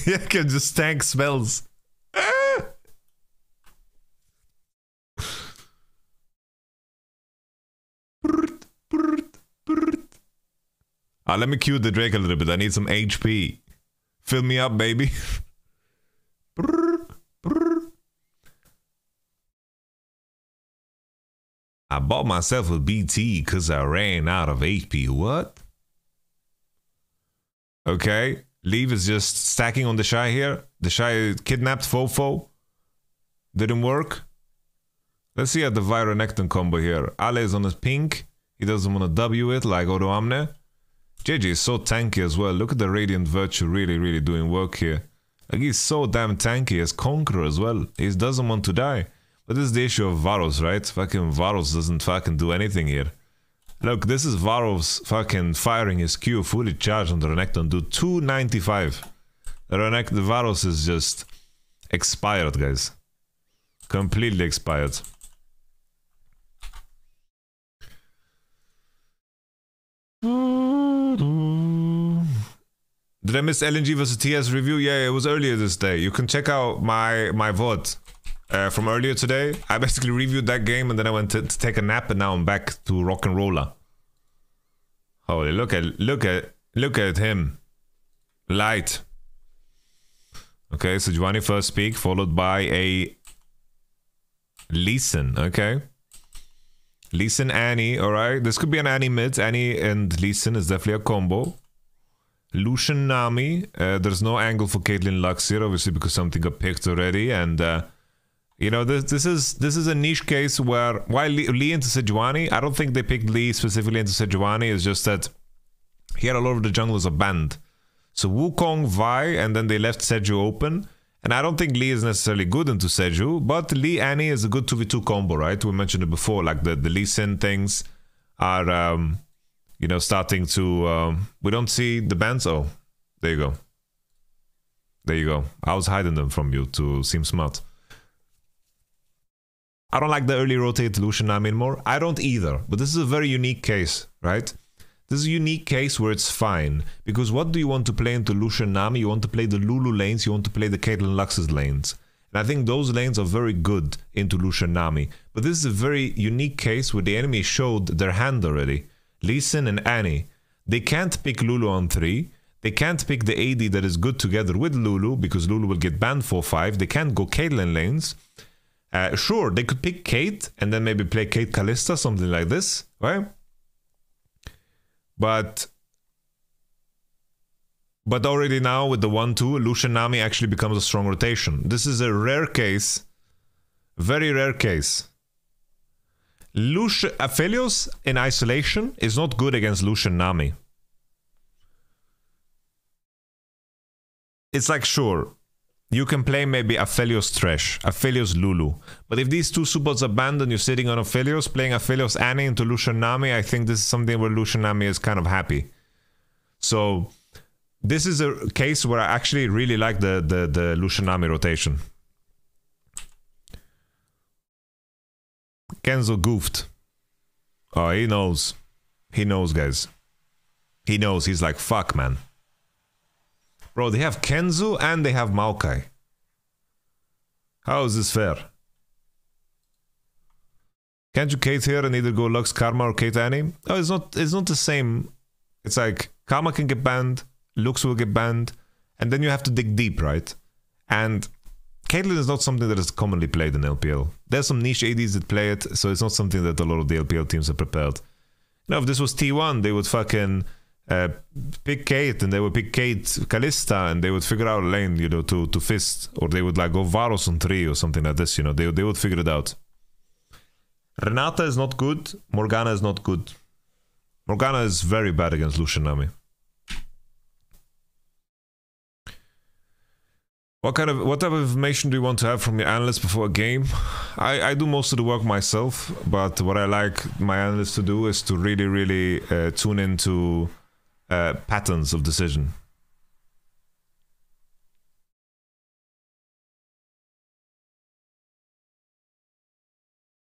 You can just tank spells. Let me cue the Drake a little bit. I need some HP. Fill me up, baby. I bought myself a BT because I ran out of HP. What? Okay. Leave is just stacking on the Shy here. The Shy kidnapped Fofo. Didn't work. Let's see at the Vironecton combo here. Ale is on his pink. He doesn't want to W it like Odo Amne. JJ is so tanky as well. Look at the Radiant Virtue really doing work here. Like he's so damn tanky as Conqueror as well. He doesn't want to die. But this is the issue of Varus, right? Fucking Varus doesn't fucking do anything here. Look, this is Varus fucking firing his Q fully charged on the Renekton, dude. 295. The Varus is just expired, guys. Completely expired. Did I miss LNG vs TS review? Yeah, it was earlier this day. You can check out my VOD from earlier today. I basically reviewed that game and then I went to take a nap and now I'm back to rock and roller. Holy, look at him. Light. Okay, so Giovanni first speak, followed by a Lee Sin, okay. Lee Sin, Annie, alright. This could be an Annie mid. Annie and Lee Sin is definitely a combo. Lucian Nami, there's no angle for Caitlyn Lux here, obviously because something got picked already, and you know, this is a niche case where while Lee into Sejuani, I don't think they picked Lee specifically into Sejuani. It's just that here a lot of the junglers are banned. So Wukong, Vi, and then they left Seju open. And I don't think Lee is necessarily good into Seju, but Lee Annie is a good 2v2 combo, right? We mentioned it before, like the Lee Sin things are, you know, starting to, we don't see the bans. Oh, there you go. There you go. I was hiding them from you to seem smart. I don't like the early rotate Lucian Nami anymore. I don't either, but this is a very unique case, right? This is a unique case where it's fine, because what do you want to play into Lucian Nami? You want to play the Lulu lanes, you want to play the Caitlyn Lux's lanes. And I think those lanes are very good into Lucian Nami. But this is a very unique case where the enemy showed their hand already. Lee Sin and Annie. They can't pick Lulu on 3. They can't pick the AD that is good together with Lulu, because Lulu will get banned 4-5. They can't go Caitlyn lanes. Sure, they could pick Kate and then maybe play Kate Kalista, something like this, right? But already now with the 1-2, Lucian Nami actually becomes a strong rotation. This is a rare case. Very rare case. Aphelios in isolation is not good against Lucian Nami. it's like, sure, you can play maybe Aphelios Thresh, Aphelios Lulu. But if these two supports are banned and you're sitting on Aphelios, playing Aphelios Annie into Lucian Nami, I think this is something where Lucian Nami is kind of happy. So this is a case where I actually really like the Lucian Nami rotation. Kenzo goofed. Oh, he knows. He knows, guys. He knows. He's like, fuck, man. Bro, they have Kenzu and they have Maokai. How is this fair? Can't you Kate here and either go Lux Karma or Kate Annie? Oh, it's not the same. It's like Karma can get banned, Lux will get banned, and then you have to dig deep, right? And Caitlyn is not something that is commonly played in LPL. There's some niche ADs that play it, so it's not something that a lot of the LPL teams are prepared. You know, if this was T1, they would fucking pick Kate, and they would pick Kate Kalista, and they would figure out a lane, you know, to fist, or they would like go Varus on 3 or something like this, you know, they would figure it out. Renata is not good, Morgana is not good. Morgana is very bad against Lucian Nami. What type of information do you want to have from your analyst before a game? I do most of the work myself, but what I like my analysts to do is to really tune into patterns of decision.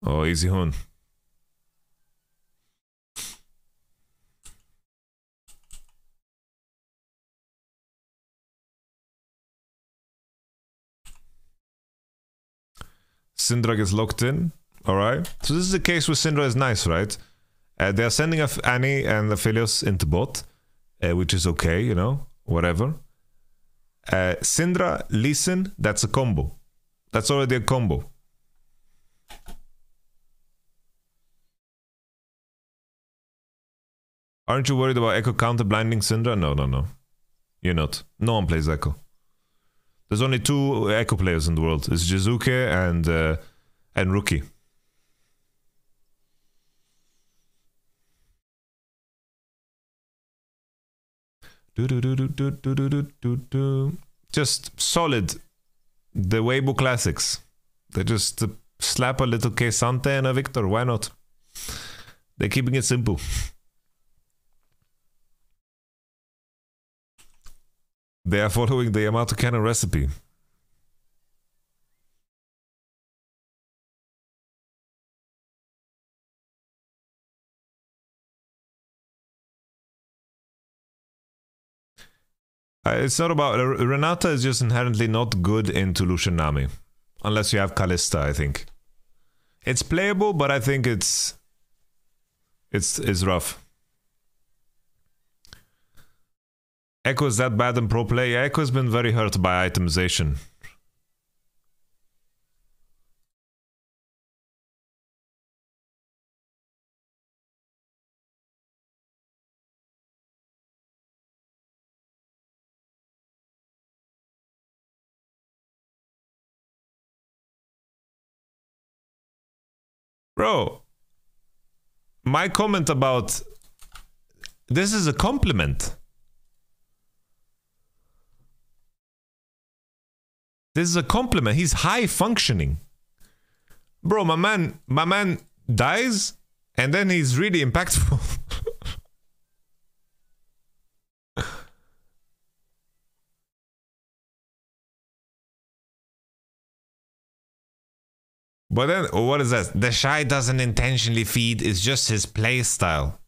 Oh, easy Hun. Syndra gets locked in. Alright. So this is the case where Syndra is nice, right? They are sending Annie and Aphelios into bot, which is okay, you know, whatever. Syndra, Lee Sin, that's a combo. That's already a combo. Aren't you worried about Echo counter blinding Syndra? No. You're not. No one plays Echo. There's only 2 Echo players in the world. It's Jizuke and Rookie. Just solid. The Weibo classics. They just slap a little K-Sante and a Victor. Why not? They're keeping it simple. They are following the Yamato Cannon recipe. It's not about... Renata is just inherently not good into Lucian Nami. Unless you have Kalista, I think. It's playable, but I think it's rough. Echo is that bad in pro play? Yeah, Echo has been very hurt by itemization. Bro, my comment about this is a compliment. This is a compliment. He's high functioning. Bro, my man dies and then he's really impactful. But then, what is that? The Shy doesn't intentionally feed, it's just his play style.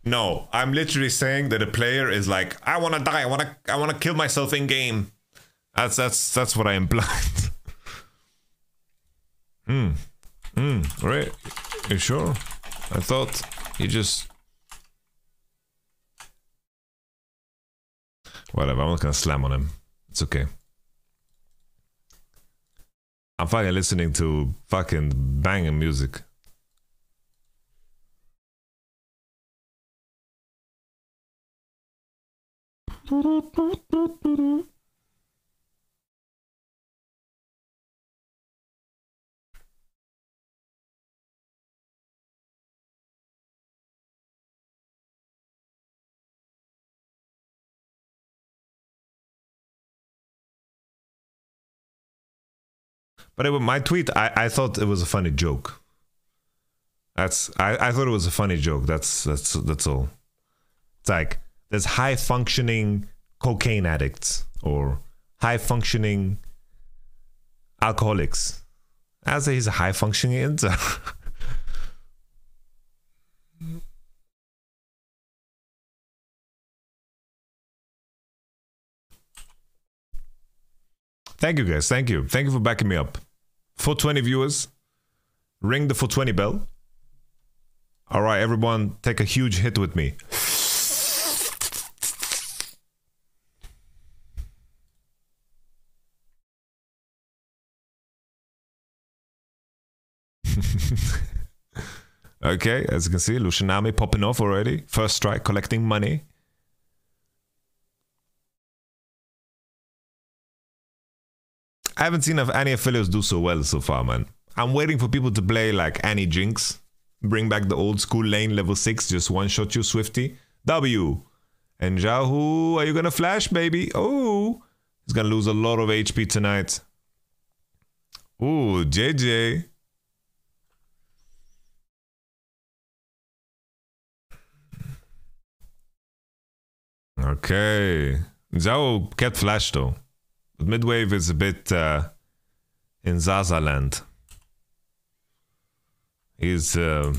No, I'm literally saying that a player is like, I wanna die, I wanna kill myself in game. That's what I implied. Right. You sure? I thought he just... Whatever, I'm not gonna slam on him. It's okay. I'm fucking listening to fucking banging music. But my tweet, I thought it was a funny joke. I thought it was a funny joke. That's all. It's like there's high functioning cocaine addicts or high functioning alcoholics. I'd say he's a high functioning inter. Thank you guys. Thank you. Thank you for backing me up. 420 viewers. Ring the 420 bell. All right, everyone, take a huge hit with me. Okay, as you can see, Lucianami popping off already. First strike, collecting money. I haven't seen any affiliates do so well so far, man. I'm waiting for people to play like Annie Jinx. Bring back the old school lane level 6, just one-shot you, Swifty. W. And Jahu, are you gonna flash, baby? Oh, he's gonna lose a lot of HP tonight. Ooh, JJ. Okay. Zhao kept flash though. But midwave is a bit in Zaza land. He's the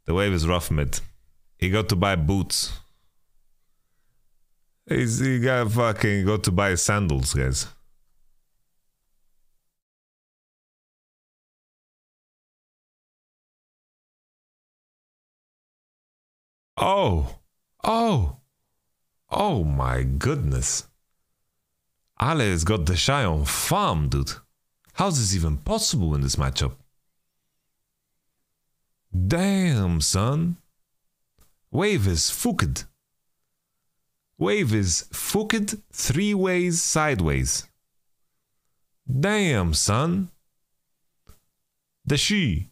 wave is rough mid. He got to buy boots. He got to buy sandals, guys. Oh my goodness. Ale has got the shy on farm, dude. How's this even possible in this matchup? Damn, son. Wave is fucked. Wave is fucked 3 ways sideways. Damn, son. The she.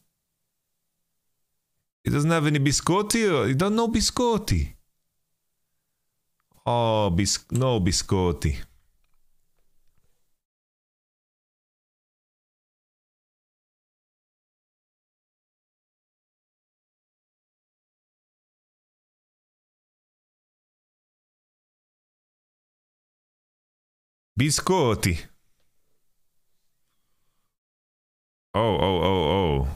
He doesn't have any biscotti, or he doesn't know biscotti. Oh, no biscotti. Biscotti. Oh.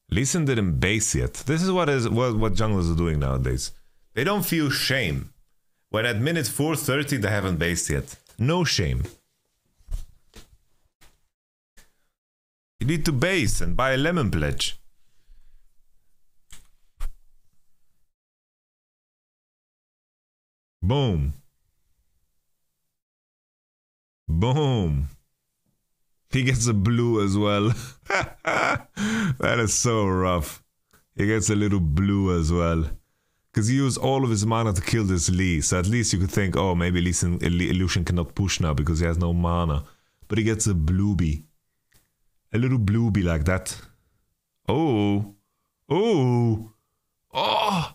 Listen didn't base yet. This is what junglers are doing nowadays. They don't feel shame when at minute 4:30 they haven't based yet. No shame. You need to base and buy a lemon pledge. Boom. Boom. He gets a blue as well. That is so rough. He gets a little blue as well. Because he used all of his mana to kill this Lee. So at least you could think, oh, maybe Lucian cannot push now because he has no mana. But he gets a bluebie. A little bluebie like that. Oh. Oh. Oh.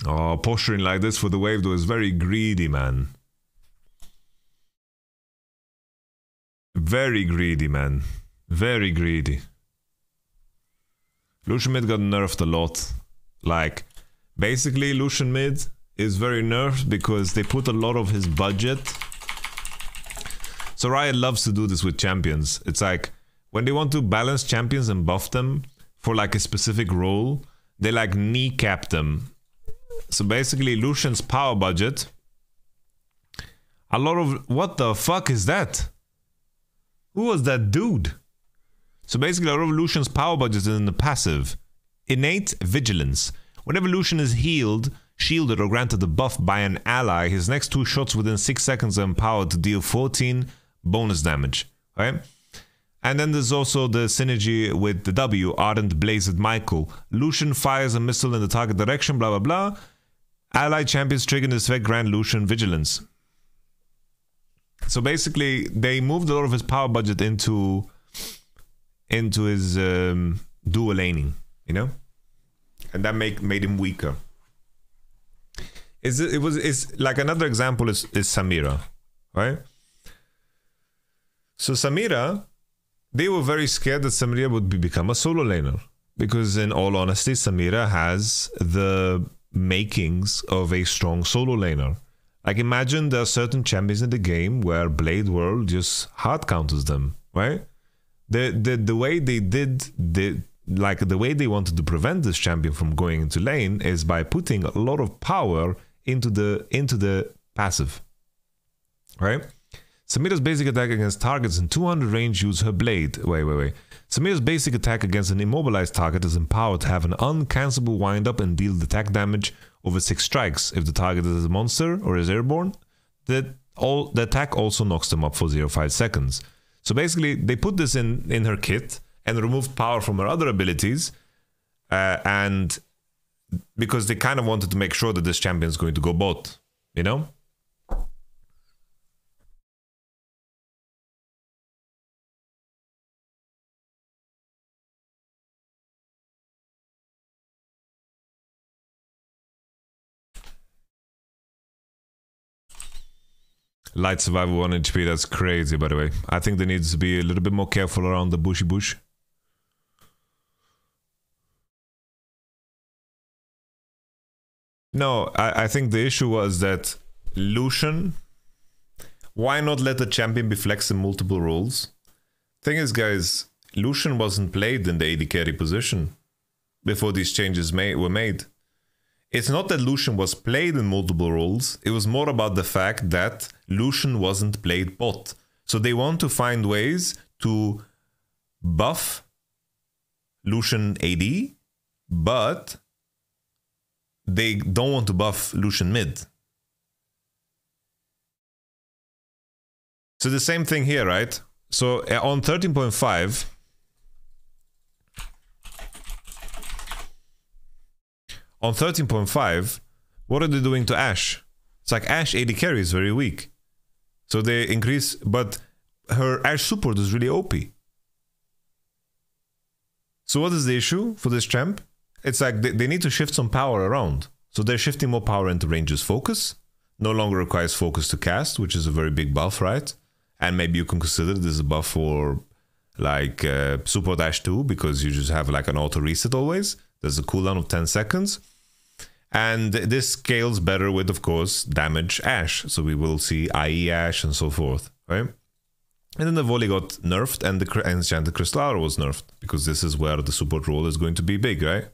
Oh, posturing like this for the wave though is very greedy, man. Very greedy, man. Very greedy. Lucian mid got nerfed a lot. Like, basically Lucian mid is very nerfed because they put a lot of his budget. So Riot loves to do this with champions. It's like, when they want to balance champions and buff them for like a specific role, they like kneecap them. So basically Lucian's power budget, a lot of, what the fuck is that? Who was that dude? So basically a lot of Lucian's power budget is in the passive. Innate vigilance. Whenever Lucian is healed, shielded or granted a buff by an ally, his next 2 shots within 6 seconds are empowered to deal 14 bonus damage. Right? And then there's also the synergy with the W, Ardent Blazed Michael. Lucian fires a missile in the target direction, blah blah blah. Allied champions trigger this effect, grant Lucian vigilance. So basically, they moved a lot of his power budget into his dual laning, you know, and that made him weaker. It's like another example is Samira, right? So Samira, they were very scared that Samira would become a solo laner. Because in all honesty, Samira has the makings of a strong solo laner. Like imagine there are certain champions in the game where Blade World just hard counters them, right? The way they did the way they wanted to prevent this champion from going into lane is by putting a lot of power into the passive, right? Samira's basic attack against targets in 200 range use her blade. Wait. Samira's basic attack against an immobilized target is empowered to have an uncancelable wind-up and deal attack damage over 6 strikes. If the target is a monster or is airborne, the attack also knocks them up for 0.5 seconds. So basically, they put this in her kit and removed power from her other abilities, and because they kind of wanted to make sure that this champion is going to go bot, you know? Light survival 1 HP, that's crazy, by the way. I think there needs to be a little bit more careful around the bushy bush. No, I think the issue was that Lucian, why not let the champion be flexed in multiple roles? Thing is, guys, Lucian wasn't played in the AD carry position before these changes were made. It's not that Lucian was played in multiple roles, it was more about the fact that Lucian wasn't played bot. So they want to find ways to buff Lucian AD, but they don't want to buff Lucian mid. So the same thing here, right? So on 13.5, on 13.5, what are they doing to Ashe? It's like Ashe AD carry is very weak. So they increase, but her Ashe support is really OP. So what is the issue for this champ? It's like they need to shift some power around. So they're shifting more power into ranges focus. No longer requires focus to cast, which is a very big buff, right? And maybe you can consider this a buff for like support Ashe 2, because you just have like an auto reset always. There's a cooldown of 10 seconds. And this scales better with, of course, damage Ashe. So we will see IE Ashe and so forth, right? And then the volley got nerfed and the enchanted crystal arrow was nerfed, because this is where the support role is going to be big, right?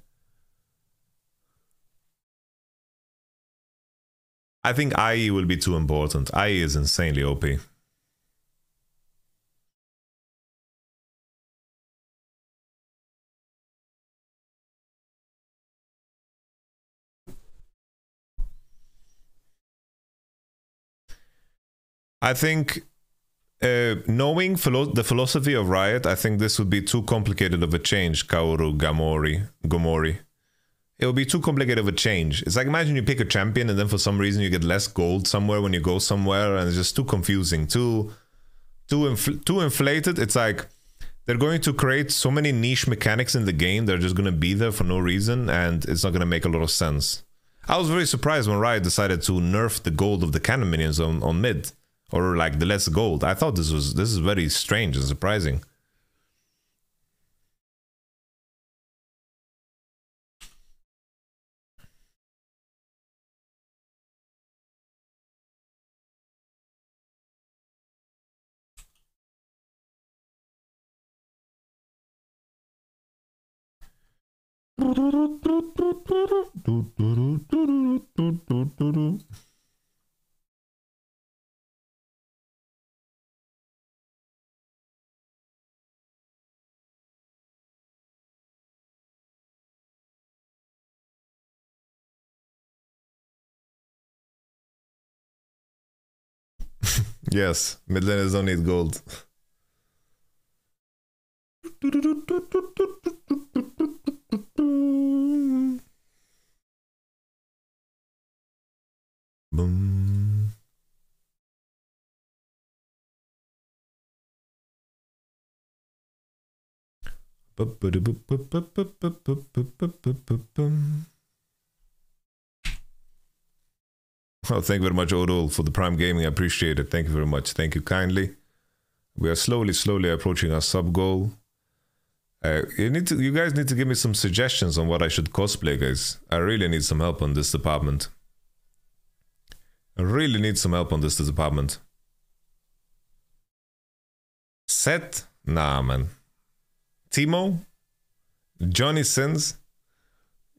I think IE will be too important. IE is insanely OP. I think knowing the philosophy of Riot, I think this would be too complicated of a change, Kaoru Gomori. It would be too complicated of a change. It's like, imagine you pick a champion and then for some reason you get less gold somewhere when you go somewhere, and it's just too confusing, too inflated. It's like they're going to create so many niche mechanics in the game, they're just going to be there for no reason, and it's not going to make a lot of sense. I was very surprised when Riot decided to nerf the gold of the cannon minions on mid, or like the less gold. I thought this is very strange and surprising. Yes, mid laners don't need gold. Boom. Oh, thank you very much, Odol, for the Prime Gaming. I appreciate it. Thank you very much. Thank you kindly. We are slowly approaching our sub goal. You guys need to give me some suggestions on what I should cosplay, guys. I really need some help on this department. I really need some help on this department. Set? Nah, man. Timo? Johnny Sins?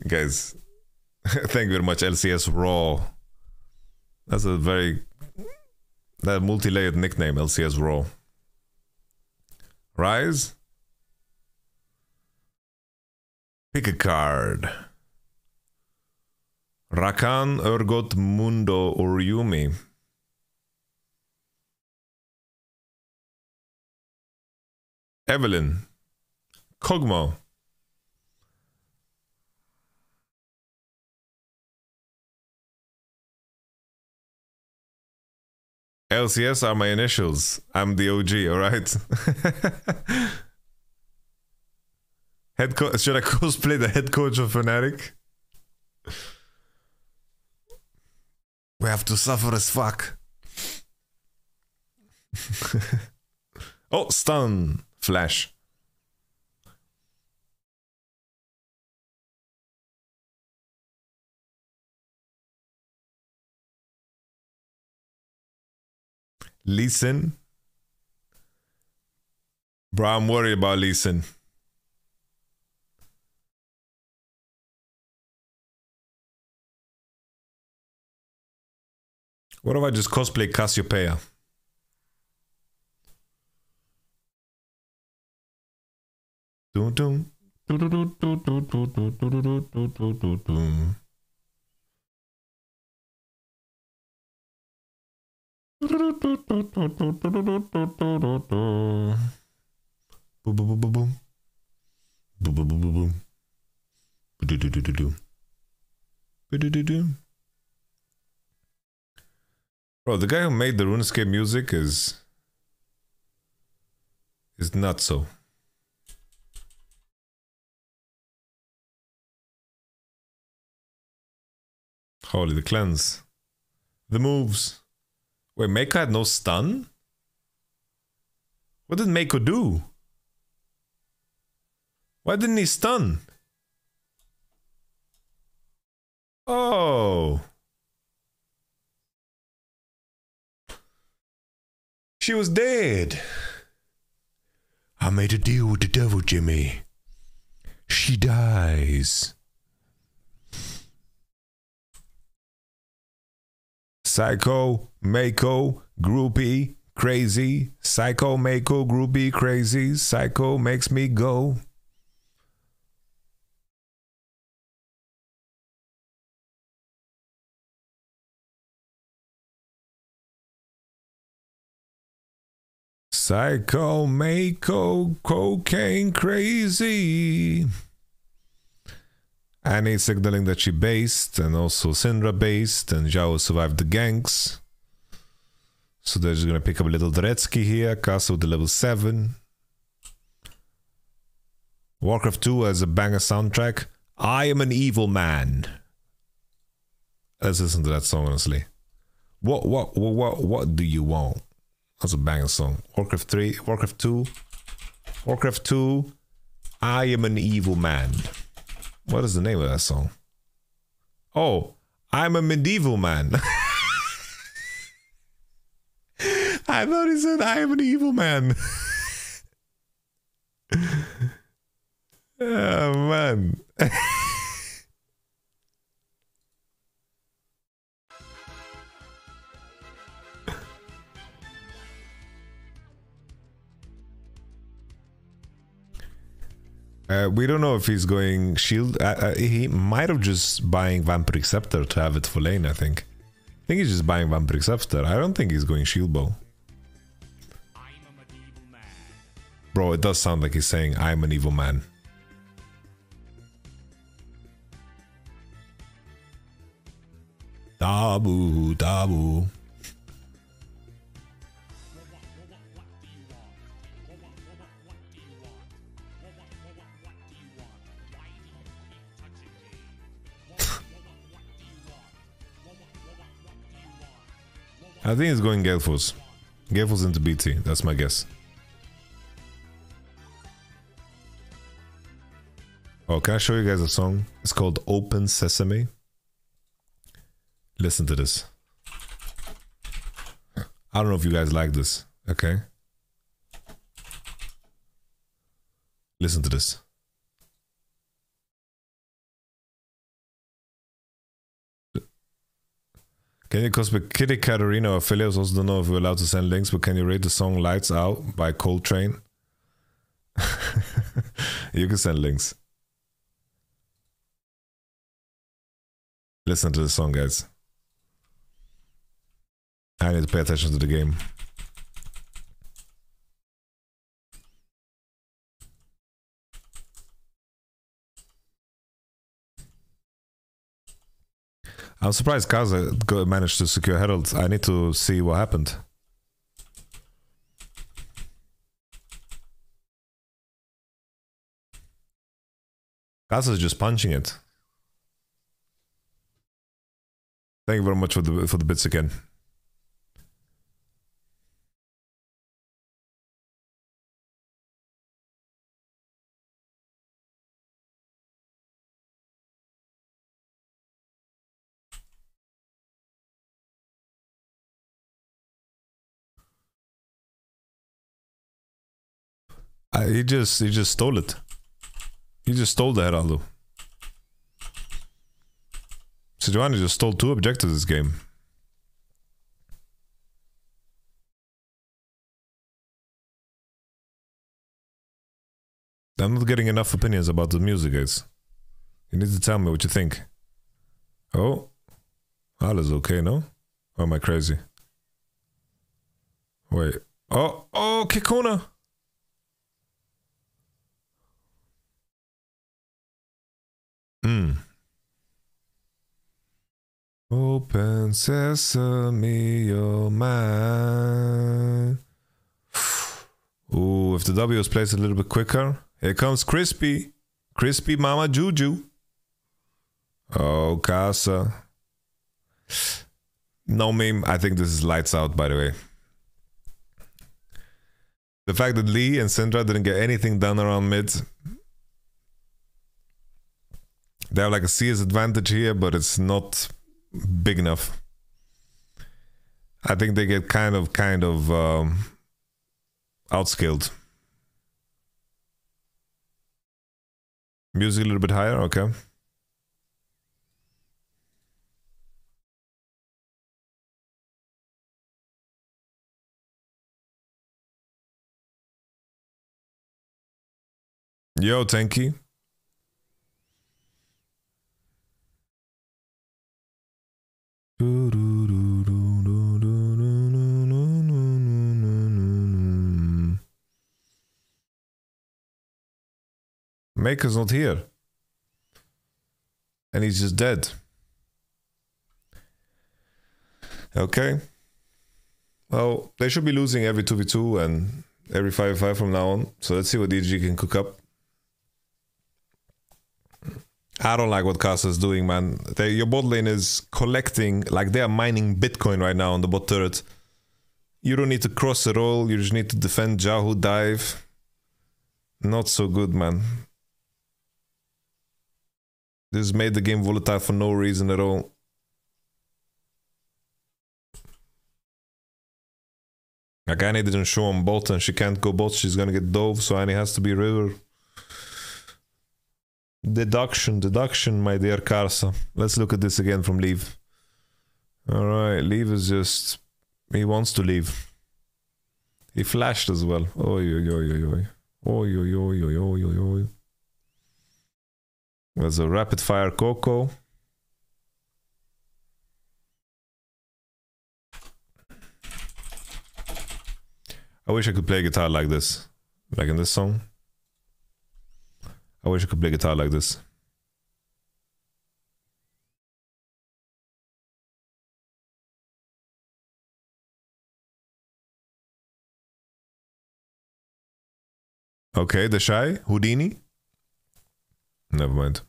Guys, thank you very much, LCS Raw. That's a very... that multi-layered nickname, LCS Raw. Rise? Pick a card. Rakan, Urgot, Mundo, or Yumi. Evelyn. Kogmo. LCS are my initials. I'm the OG, alright? Should I cosplay the head coach of Fnatic? We have to suffer as fuck. Oh, stun. Flash. Lee Sin. Bro, I'm worried about Lee Sin. What if I just cosplay Cassiopeia? Dum dum. Bro, the guy who made the RuneScape music is nuts. So holy, the cleanse, the moves. Wait, Meiko had no stun? What did Meiko do? Why didn't he stun? Oh. She was dead. I made a deal with the devil, Jimmy. She dies. Psycho, Meiko, groupie, crazy. Psycho, Meiko, groupie, crazy. Psycho makes me go. Psycho, Meiko, cocaine crazy. Annie signaling that she based, and also Syndra based, and Zhao survived the ganks. So they're just gonna pick up a little Dretsky here, Castle with the level 7. Warcraft 2 has a banger soundtrack. I am an evil man. Let's listen to that song, honestly. What do you want? That's a banger song. Warcraft 3, Warcraft 2. Warcraft 2, I am an evil man. What is the name of that song? Oh, I'm a medieval man. I thought he said I am an evil man. Oh, man. We don't know if he's going shield. He might have just buying Vampiric Scepter to have it for lane, I think. I think he's just buying Vampiric Scepter. I don't think he's going shield bow. Bro, it does sound like he's saying, I'm an evil man. Tabu, tabu. I think it's going Gelfos. Gelfos into BT, that's my guess. Oh, can I show you guys a song? It's called Open Sesame. Listen to this. I don't know if you guys like this, okay? Listen to this. Can you, because Kitty Katarina or affiliates also don't know if we're allowed to send links, but can you rate the song Lights Out by Coltrane? You can send links. Listen to the song, guys. I need to pay attention to the game. I'm surprised Kaza managed to secure Herald. I need to see what happened. Kaza is just punching it. Thank you very much for the bits again. He just stole it. He just stole the Heraldo. Sejuani just stole 2 objectives this game. I'm not getting enough opinions about the music, guys. You need to tell me what you think. Oh, Ala's okay, no? Or am I crazy? Wait. Oh, Kikuna! Open sesame, your mind. Ooh, if the W is placed a little bit quicker. Here comes Crispy. Crispy Mama Juju. Oh, Casa. No meme. I think this is lights out, by the way. The fact that Lee and Syndra didn't get anything done around mid. They have like a CS advantage here, but it's not big enough. I think they get kind of outskilled. Music a little bit higher, okay. Yo, Tanky. Maker's not here. And he's just dead. Okay. Well, they should be losing every 2v2 and every 5v5 from now on. So let's see what EDG can cook up. I don't like what Casa is doing, man. Your bot lane is collecting, like they are mining Bitcoin right now on the bot turret. You don't need to cross at all. You just need to defend Jahu dive. Not so good, man. This made the game volatile for no reason at all. Like Annie didn't show on bot and she can't go bot. She's gonna get dove, so Annie has to be river. Deduction, my dear Karsa. Let's look at this again from Leave. Alright, Leave is just... He wants to leave. He flashed as well. Oi, oi, oi, oi, oi. Oi, oi, oi, oi, oi, oi, oi. There's a rapid fire Coco. I wish I could play guitar like this. Like in this song. I wish I could play guitar like this. Okay, the Shy, Houdini. Never mind.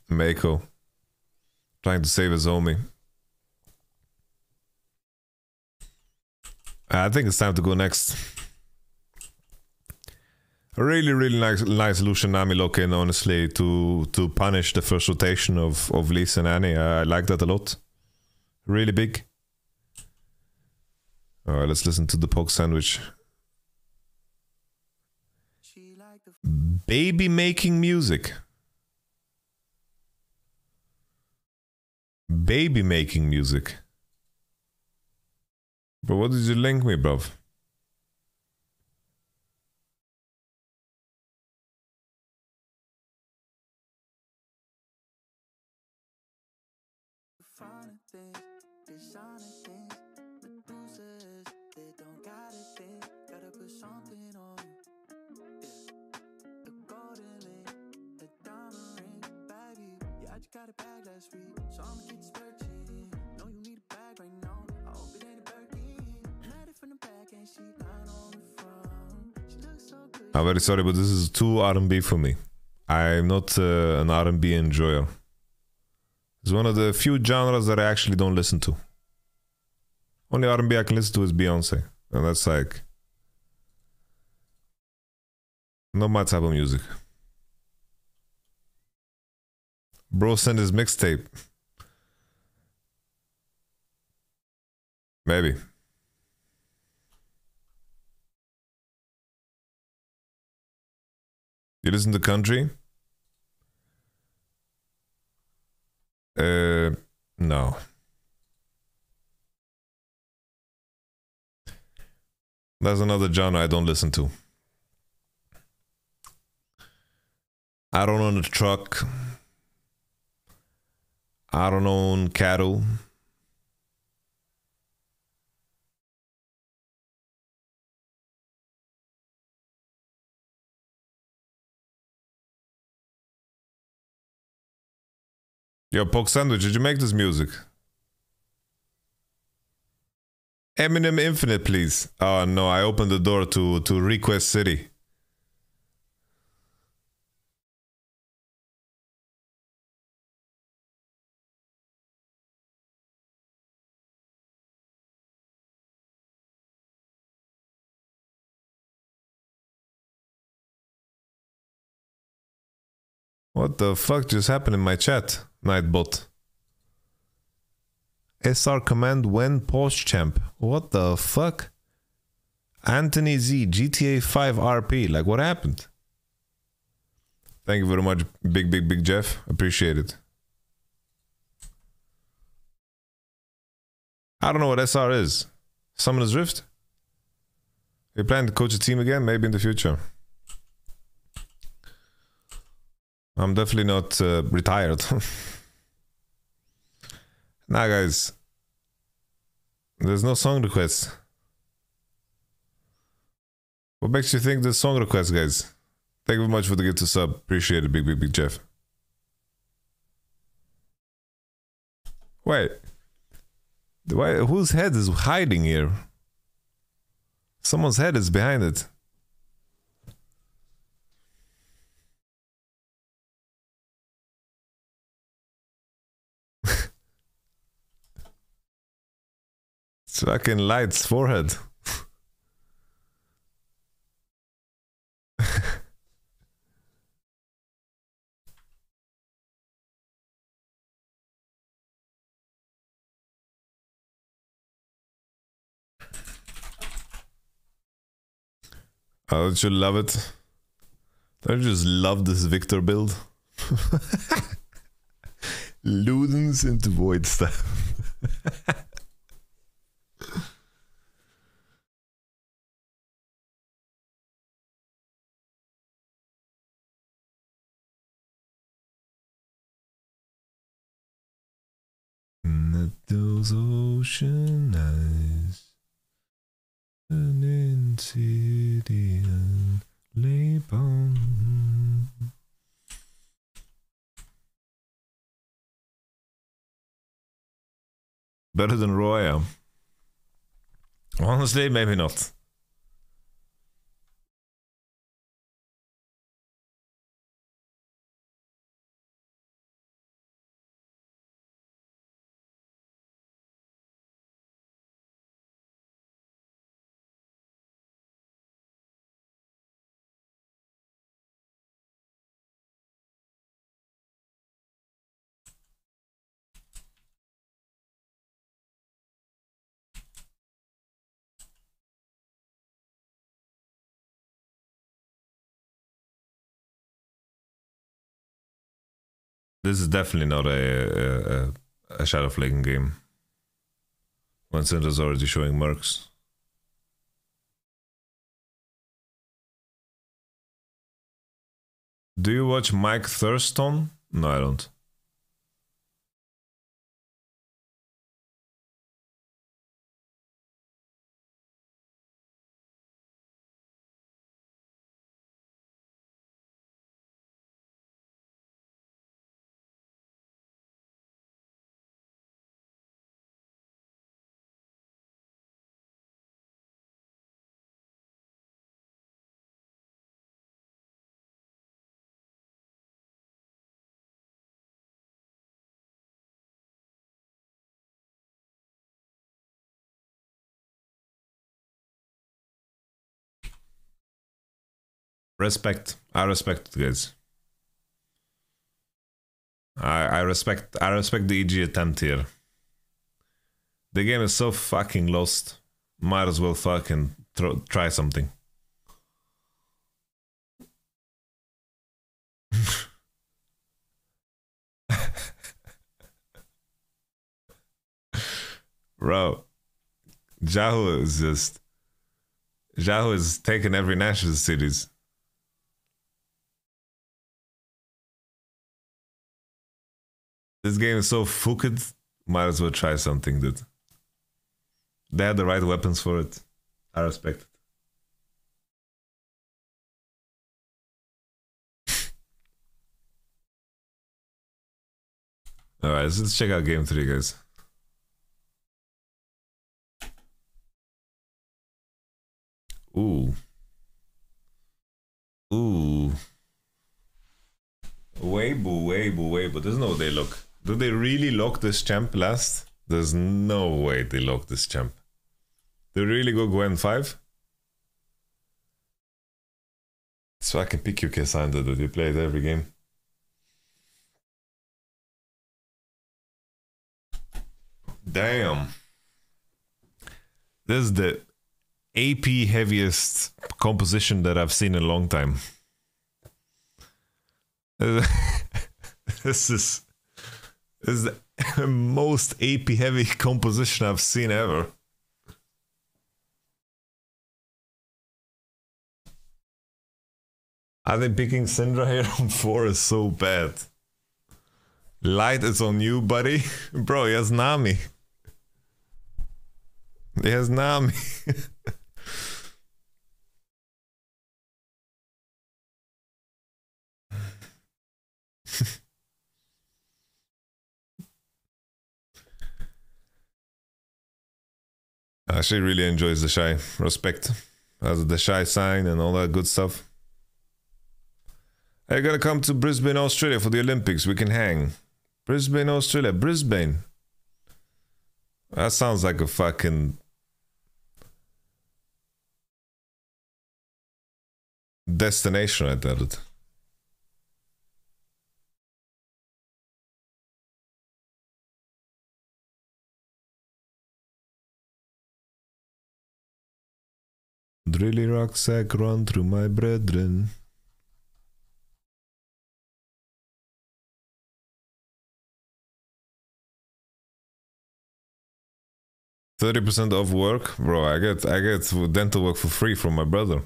Mako. Trying to save his homie. I think it's time to go next. A really nice Lucian Nami lock-in, honestly, to punish the first rotation of Lee Sin Annie. I like that a lot. Really big. Alright, let's listen to the Pog Sandwich. Baby making music. Baby making music. But what did you link me, bruv? Got a bag last week, so I'ma keep searching. Know you need a bag right now. I hope it ain't a Birkin. Met it from the back and she not on the front. She looks so good. I'm very sorry, but this is too R&B for me. I'm not an R&B enjoyer. It's one of the few genres that I actually don't listen to. Only R&B I can listen to is Beyonce, and that's like not my type of music. Bro sent his mixtape. Maybe. You listen to country? No. That's another genre I don't listen to. I don't own a truck. I don't own cattle. Yo, Poke Sandwich, did you make this music? Eminem Infinite, please. Oh no, I opened the door to Request City. What the fuck just happened in my chat, Nightbot? SR command when post champ. What the fuck? Anthony Z, GTA 5 RP. Like, what happened? Thank you very much, big Jeff. Appreciate it. I don't know what SR is. Summoner's Rift? You planning to coach a team again? Maybe in the future. I'm definitely not retired. Nah, guys. There's no song requests. What makes you think there's song requests, guys? Thank you very much for the gift to sub. Appreciate it, big Jeff. Wait. Why, whose head is hiding here? Someone's head is behind it. It's fucking Light's forehead. Oh, don't you love it? Don't you just love this Victor build? Ludens into void stuff. Let those ocean eyes turn into the labor. Better than Roya. Honestly, maybe not. This is definitely not a Shadow Flaking game. When Syndra's already showing mercs. Do you watch Mike Thurston? No, I don't. Respect. I respect it, guys. I respect the EG attempt here. The game is so fucking lost. Might as well fucking try something. Bro, Yahoo is taking every national cities. This game is so fucked. Might as well try something, dude. They had the right weapons for it. I respect it. Alright, let's check out game 3, guys. Ooh. Ooh. Weibo. There's no way they lock. Do they really lock this champ last? There's no way they lock this champ. They really go Gwen 5? So I can pick you Cassandra, dude. You play it every game. Damn. This is the AP heaviest composition that I've seen in a long time. This is the most AP heavy composition I've seen ever. I think picking Syndra here on 4 is so bad. Light is on you, buddy. Bro, he has Nami. He has Nami. She really enjoys the shy. Respect. Has the shy sign and all that good stuff. Are you gonna come to Brisbane, Australia for the Olympics? We can hang. Brisbane, Australia. Brisbane. That sounds like a fucking destination right there. 'Drilly rucksack run through my brethren. %30 off work, bro. I get dental work for free from my brother.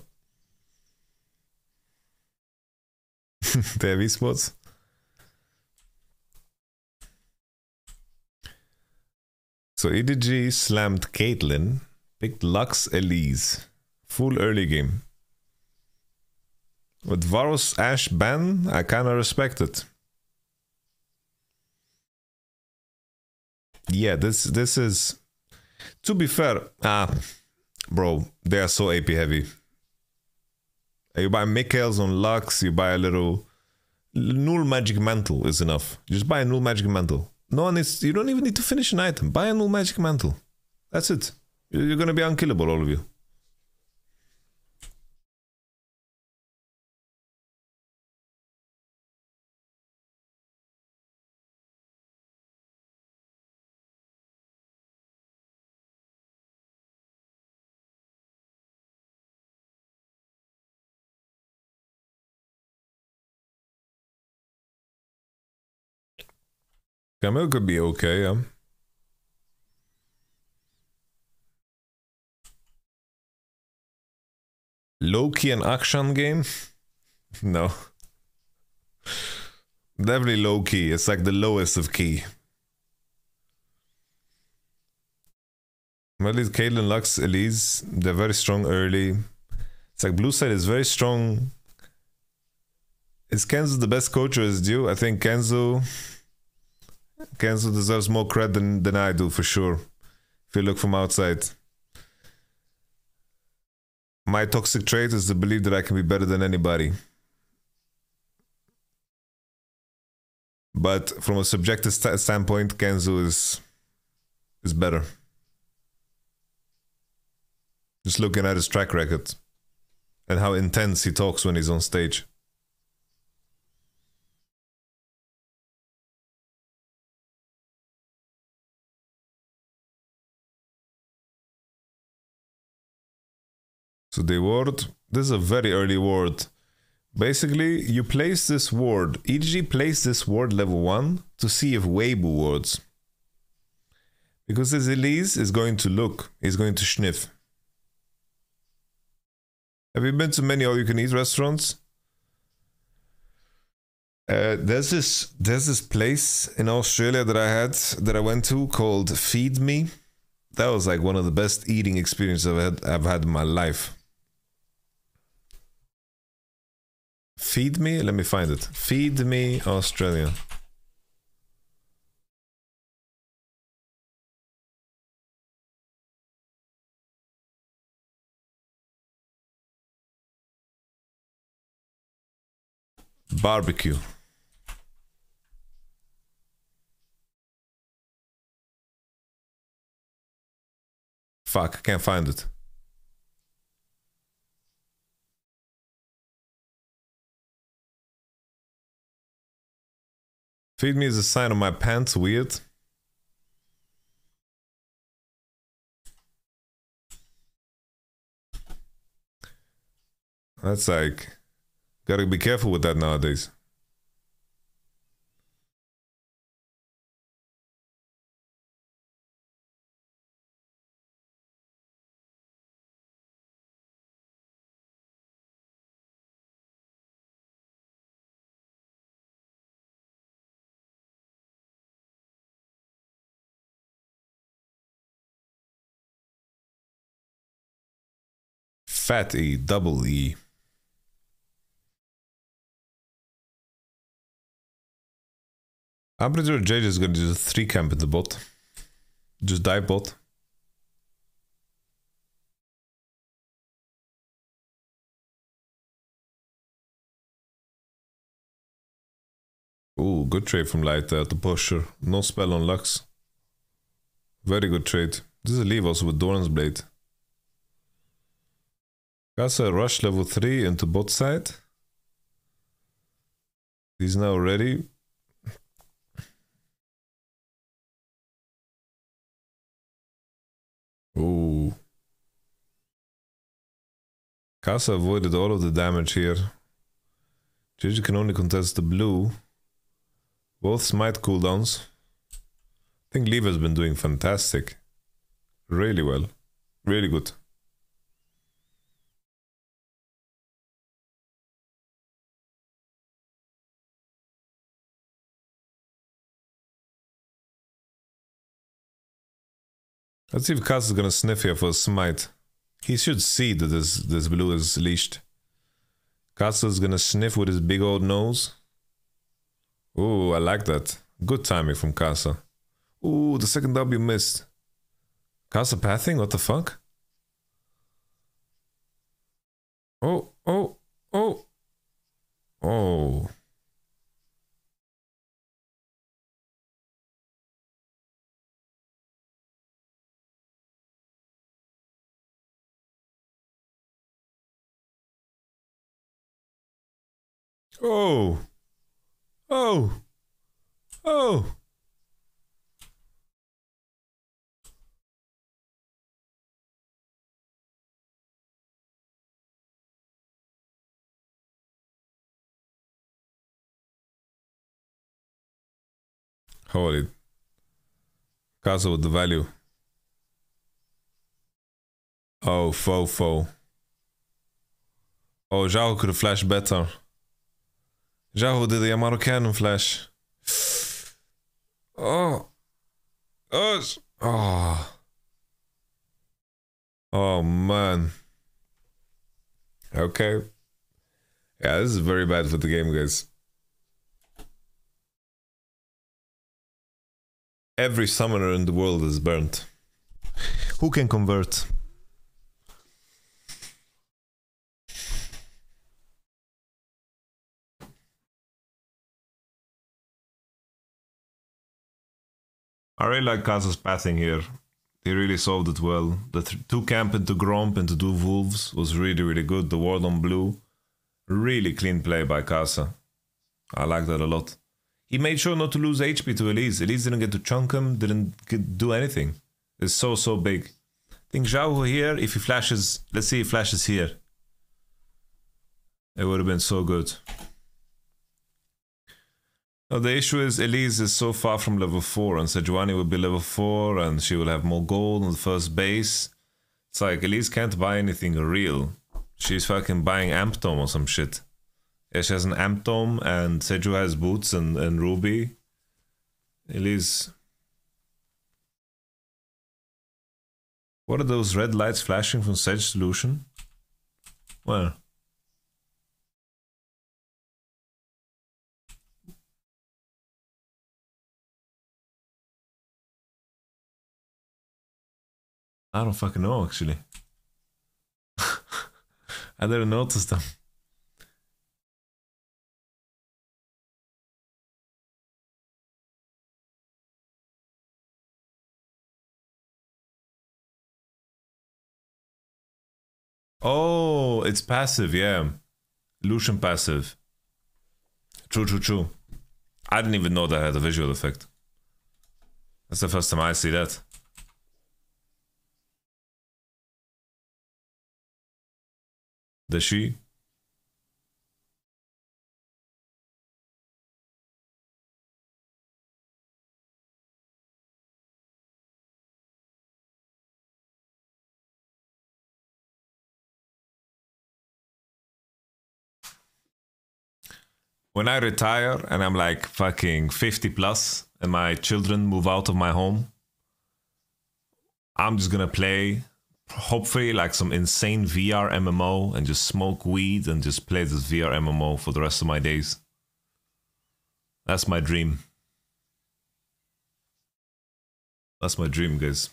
They have esports. So EDG slammed Caitlyn, picked Lux Elise. Full early game. With Varus Ashe ban, I kinda respect it. Yeah, this is, to be fair, Bro, they are so AP heavy. You buy Mikhails on Lux, you buy a little null magic mantle is enough. Just buy a null magic mantle. No one is, you don't even need to finish an item. Buy a null magic mantle. That's it. You're gonna be unkillable, all of you. Camille could be okay, yeah. Low-key and Akshan game? No. Definitely low-key. It's like the lowest of key. At least Caitlyn, Lux, Elise, they're very strong early. It's like blue side is very strong. Is Kenzo the best coach or is due? I think Kenzo deserves more credit than I do, for sure. If you look from outside. My toxic trait is to believe that I can be better than anybody. But from a subjective standpoint, Kenzo is better. Just looking at his track record and how intense he talks when he's on stage. So the ward, this is a very early ward. Basically, you place this ward, EDG plays this ward level 1 to see if Weibo wards. Because this Elise is going to look, he's going to sniff. Have you been to many all-you-can-eat restaurants? There's this place in Australia that I went to called Feed Me. That was like one of the best eating experiences I've had in my life. Feed Me? Let me find it. Feed Me Australia. Barbecue. Fuck, I can't find it. Feed Me is a sign of my pants, weird. That's like, gotta be careful with that nowadays. Fat E, double E. I'm pretty sure JJ is gonna do 3 camp in the bot. Just dive bot. Ooh, good trade from Light there to pusher. No spell on Lux. Very good trade. This is a leave also with Doran's Blade. Casa rush level 3 into bot side. He's now ready. Ooh. Casa avoided all of the damage here. JJ can only contest the blue. Both smite cooldowns. I think Leave has been doing fantastic. Really well. Really good. Let's see if Cass is gonna sniff here for a smite. He should see that this blue is leashed. Cass is gonna sniff with his big old nose. Ooh, I like that. Good timing from Casa. Ooh, the second W missed. Casa pathing? What the fuck? Oh, oh, oh, oh. Oh, oh, oh. Holy. Castle with the value. Oh, fofo. Oh, Jao could have flashed better. Jao did the Yamato cannon flash. Oh. Oh. Oh. Oh, man. Okay. Yeah, this is very bad for the game, guys. Every summoner in the world is burnt. Who can convert? I really like Kaza's pathing here. He really solved it well. The 2 camp into Gromp into 2 Wolves was really, really good. The ward on blue. Really clean play by Kaza. I like that a lot. He made sure not to lose HP to Elise. Elise didn't get to chunk him, didn't do anything. It's so big. I think Zhao here, if he flashes, let's see if he flashes here. It would have been so good. Now the issue is Elise is so far from level 4 and Sejuani will be level 4 and she will have more gold on the first base. It's like Elise can't buy anything real. She's fucking buying Amp Tome or some shit. Yeah, she has an Amp Tome and Seju has boots and Ruby. Elise. What are those red lights flashing from Sage Solution? Where? I don't fucking know actually. I didn't notice them. Oh, it's passive, yeah. Lucian passive. True. I didn't even know that had a visual effect. That's the first time I see that. Does she? When I retire and I'm like fucking 50 plus and my children move out of my home, I'm just gonna play, hopefully, like some insane VR MMO and just smoke weed and just play this VR MMO for the rest of my days. That's my dream. That's my dream, guys.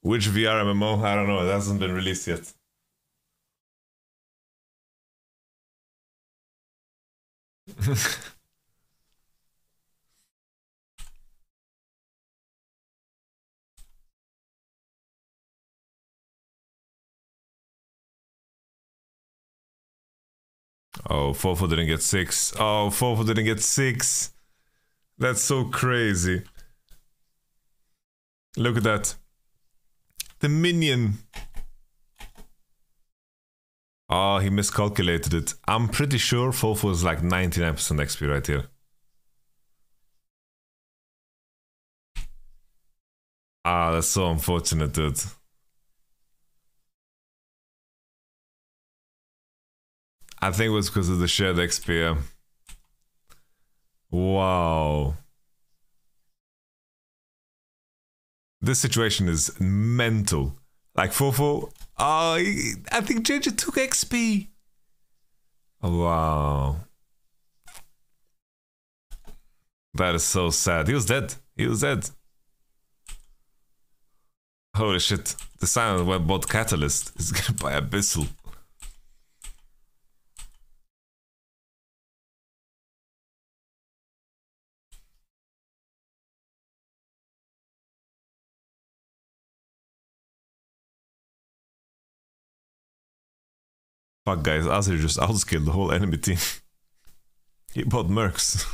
Which VR MMO? I don't know. It hasn't been released yet. Oh, Fofo didn't get 6. Oh, Fofo didn't get 6. That's so crazy. Look at that. The minion. Oh, he miscalculated it. I'm pretty sure Fofo is like 99% XP right here. Ah, that's so unfortunate, dude. I think it was because of the shared XP. Wow. This situation is mental. Like Fofo, oh, I think Ginger took XP. Wow. That is so sad. He was dead. He was dead. Holy shit. The silent web bot Catalyst is gonna buy Abyssal. Fuck guys, Azir just outskilled the whole enemy team. He bought Mercs.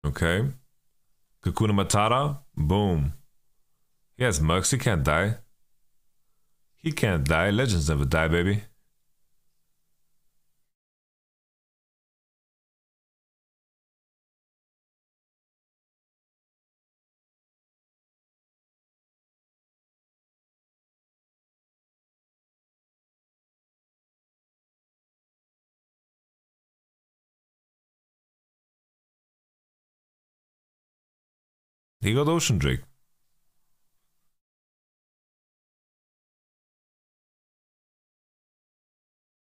Okay. Kakuna Matata. Boom. He has Mercs, he can't die. He can't die. Legends never die, baby. He got Ocean Drake.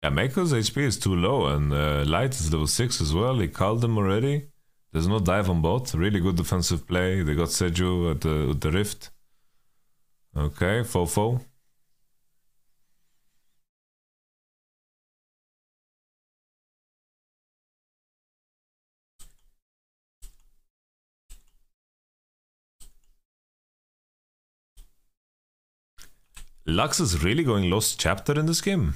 Yeah, Mako's HP is too low, and Light is level 6 as well. He called them already. There's no dive on bot. Really good defensive play. They got Seju at the Rift. Okay, Fofo. Lux is really going Lost Chapter in this game.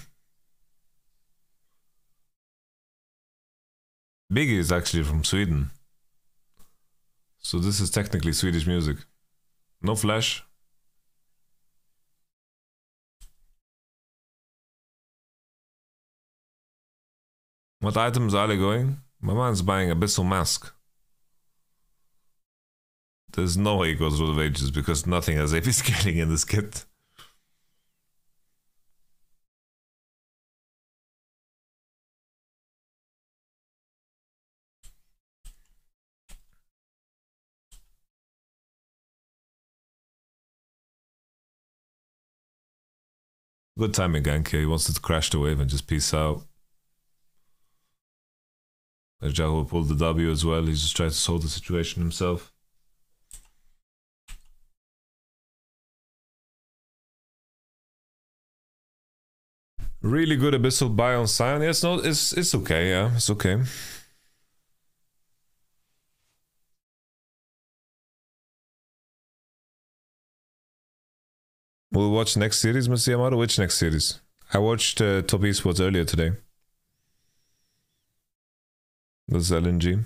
Biggie is actually from Sweden. So this is technically Swedish music. No flash. What items are they going? My man's buying Abyssal Mask. There's no way he goes Road of Ages because nothing has AP scaling in this kit. Good timing, Gank. He wants to crash the wave and just peace out. Jago pulled the W as well. He's just trying to solve the situation himself. Really good Abyssal buy on Sion. Yes, no, it's okay. Yeah, it's okay. We'll watch next series, Mr. Yamato. Which next series? I watched Top Esports earlier today. That's LNG.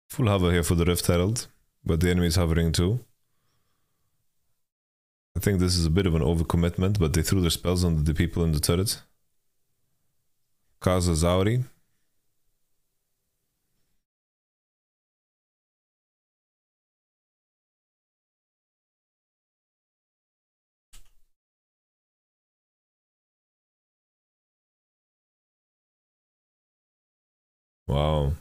Full hover here for the Rift Herald, but the enemy is hovering too. I think this is a bit of an overcommitment, but they threw their spells on the people in the turret. Kaza Zauri. Wow.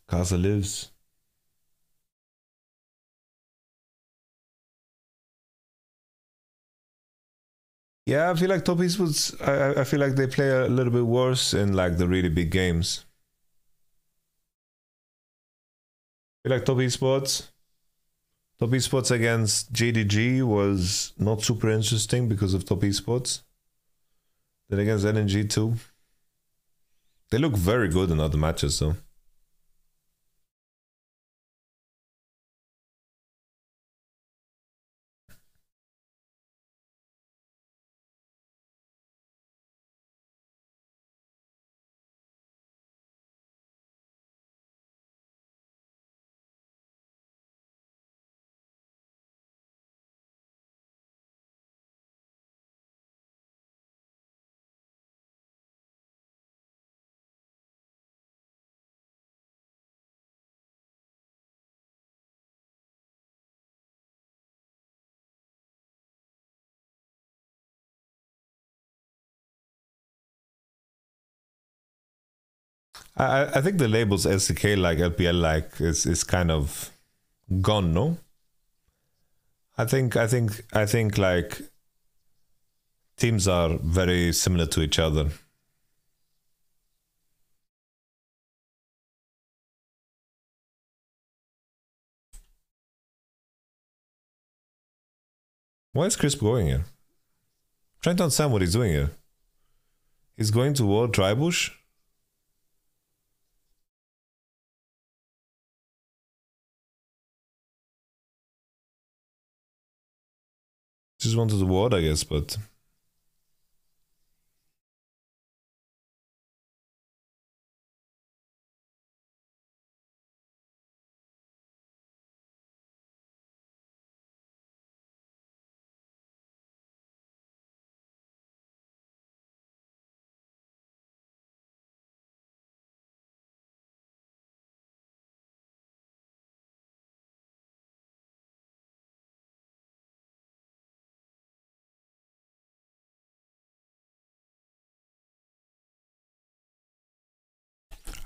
Kaza lives. Yeah, I feel like Top Esports, I feel like they play a little bit worse in like the really big games. I feel like Top Esports against JDG was not super interesting because of Top Esports. Then against NNG too. They look very good in other matches though. I think the labels SDK like LPL like is kind of gone, no? I think like teams are very similar to each other. Why is Crisp going here? I'm trying to understand what he's doing here. He's going to war Drybush? Just wanted to ward, I guess, but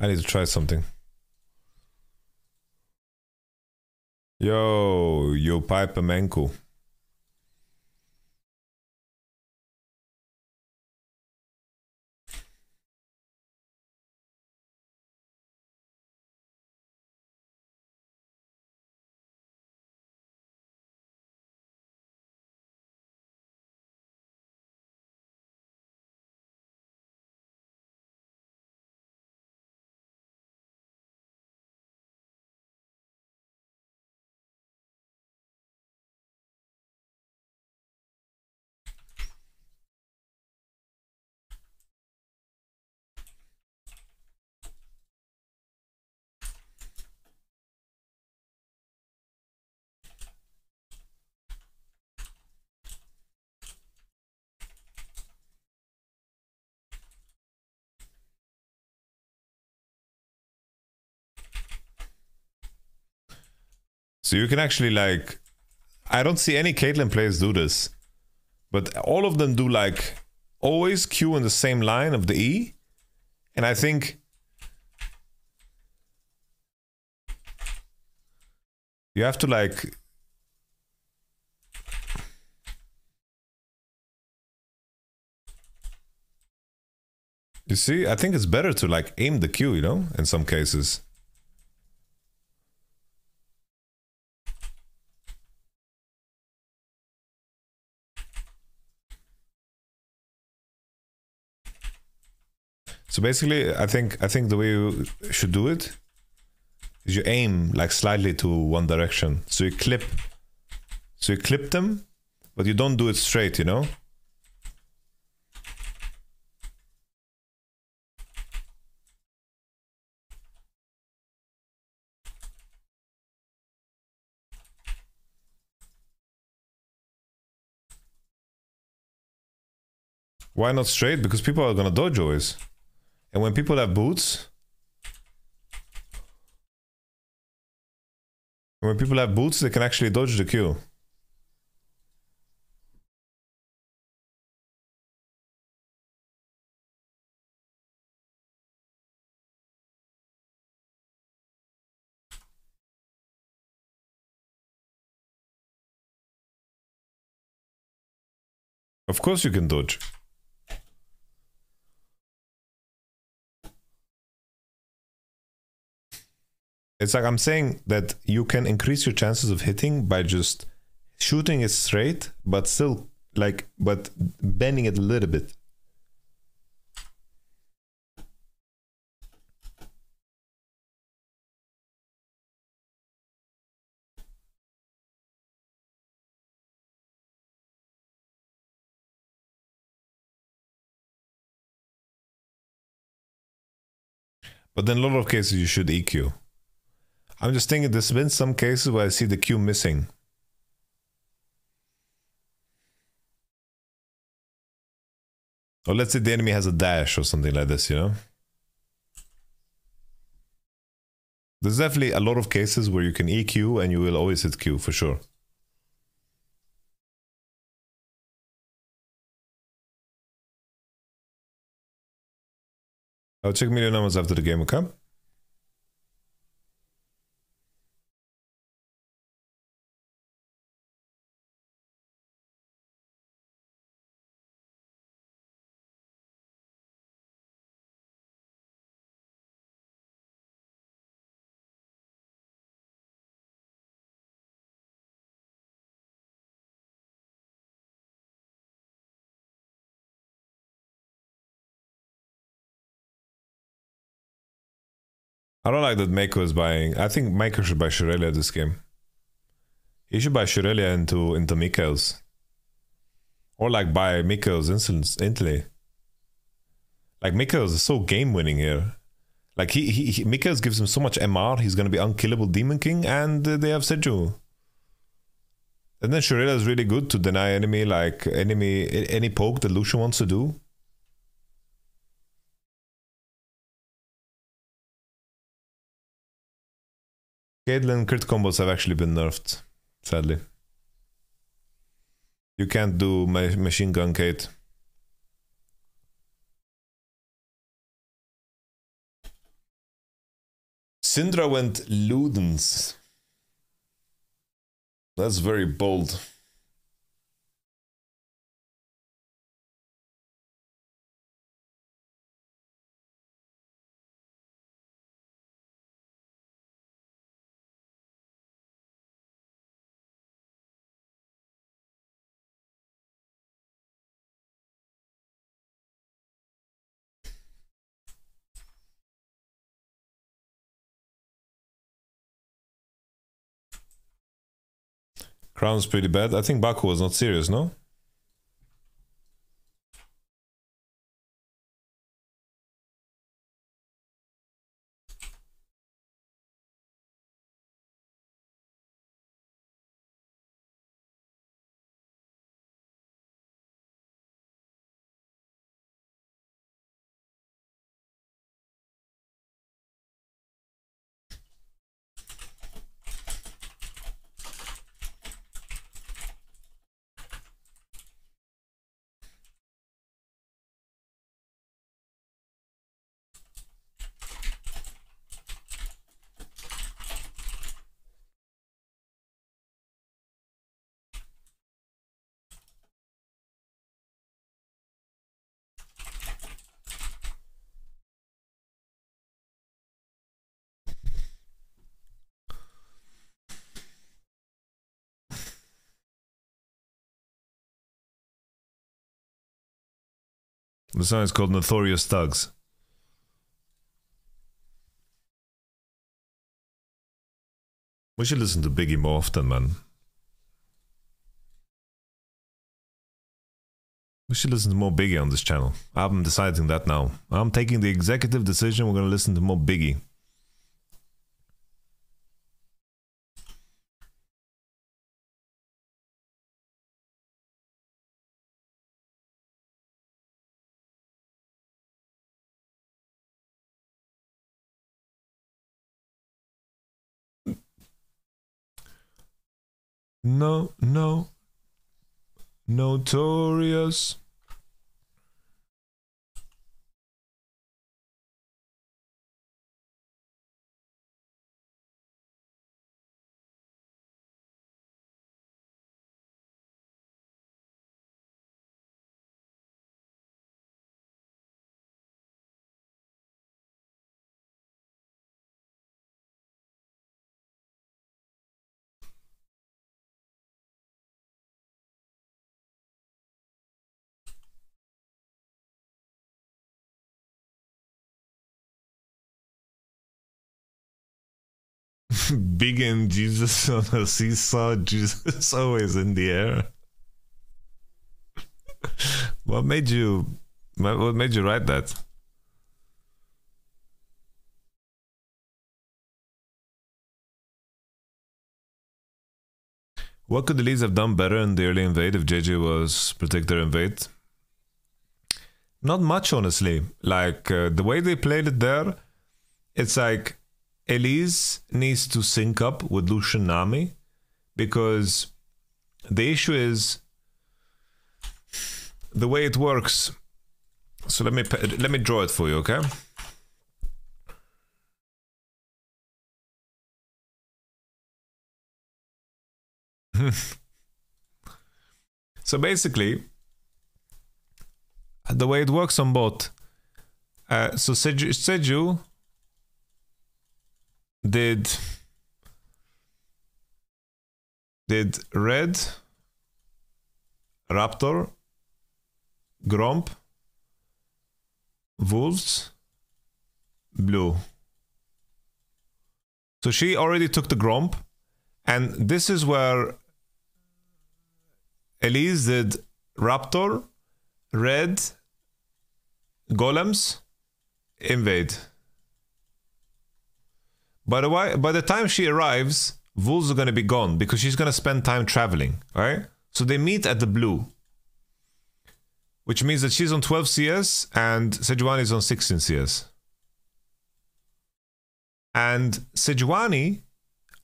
I need to try something. Yo, Piper Menko. So you can actually like, I don't see any Caitlyn players do this, but all of them do like always Q in the same line of the E, and I think you have to like, you see, I think it's better to like aim the Q, you know, in some cases. So basically, I think the way you should do it is you aim like slightly to one direction. So you clip them, but you don't do it straight, you know? Why not straight? Because people are gonna dodge always. And when people have boots, they can actually dodge the Q. Of course you can dodge. It's like I'm saying that you can increase your chances of hitting by just shooting it straight, but still like, but bending it a little bit. But then in a lot of cases you should EQ. I'm just thinking there's been some cases where I see the Q missing. Or let's say the enemy has a dash or something like this, you know? There's definitely a lot of cases where you can EQ and you will always hit Q for sure. I'll check million numbers after the game, okay? I don't like that Mako is buying. I think Mako should buy Shirelia this game. He should buy Shirelia into Mikael's. Or like buy Mikael's instantly. Like Mikael's is so game winning here. Like Mikael's gives him so much MR, he's gonna be unkillable Demon King, and they have Seju. And then Shirelia is really good to deny enemy, like any poke that Lucian wants to do. Caitlyn crit combos have actually been nerfed, sadly. You can't do machine gun Kate. Syndra went Ludens. That's very bold. Crown's pretty bad. I think Baku was not serious, no? The song is called Notorious Thugs. We should listen to Biggie more often, man. We should listen to more Biggie on this channel. I'm deciding that now. I'm taking the executive decision. We're gonna listen to more Biggie. No, no. Notorious. Big and Jesus on a seesaw, Jesus always in the air. What made you write that? What could the Leeds have done better in the early invade if JJ was protector invade? Not much, honestly. Like the way they played it there, it's like Elise needs to sync up with Lucian Nami, because the issue is the way it works. So let me draw it for you, okay? So basically, the way it works on bot, so Seju did red, Raptor, Gromp, Wolves, blue. So she already took the Gromp, and this is where Elise did Raptor, red, golems, invade. By the time she arrives, Wolves are going to be gone because she's going to spend time traveling, right? So they meet at the blue, which means that she's on 12 CS and Sejuani is on 16 CS. And Sejuani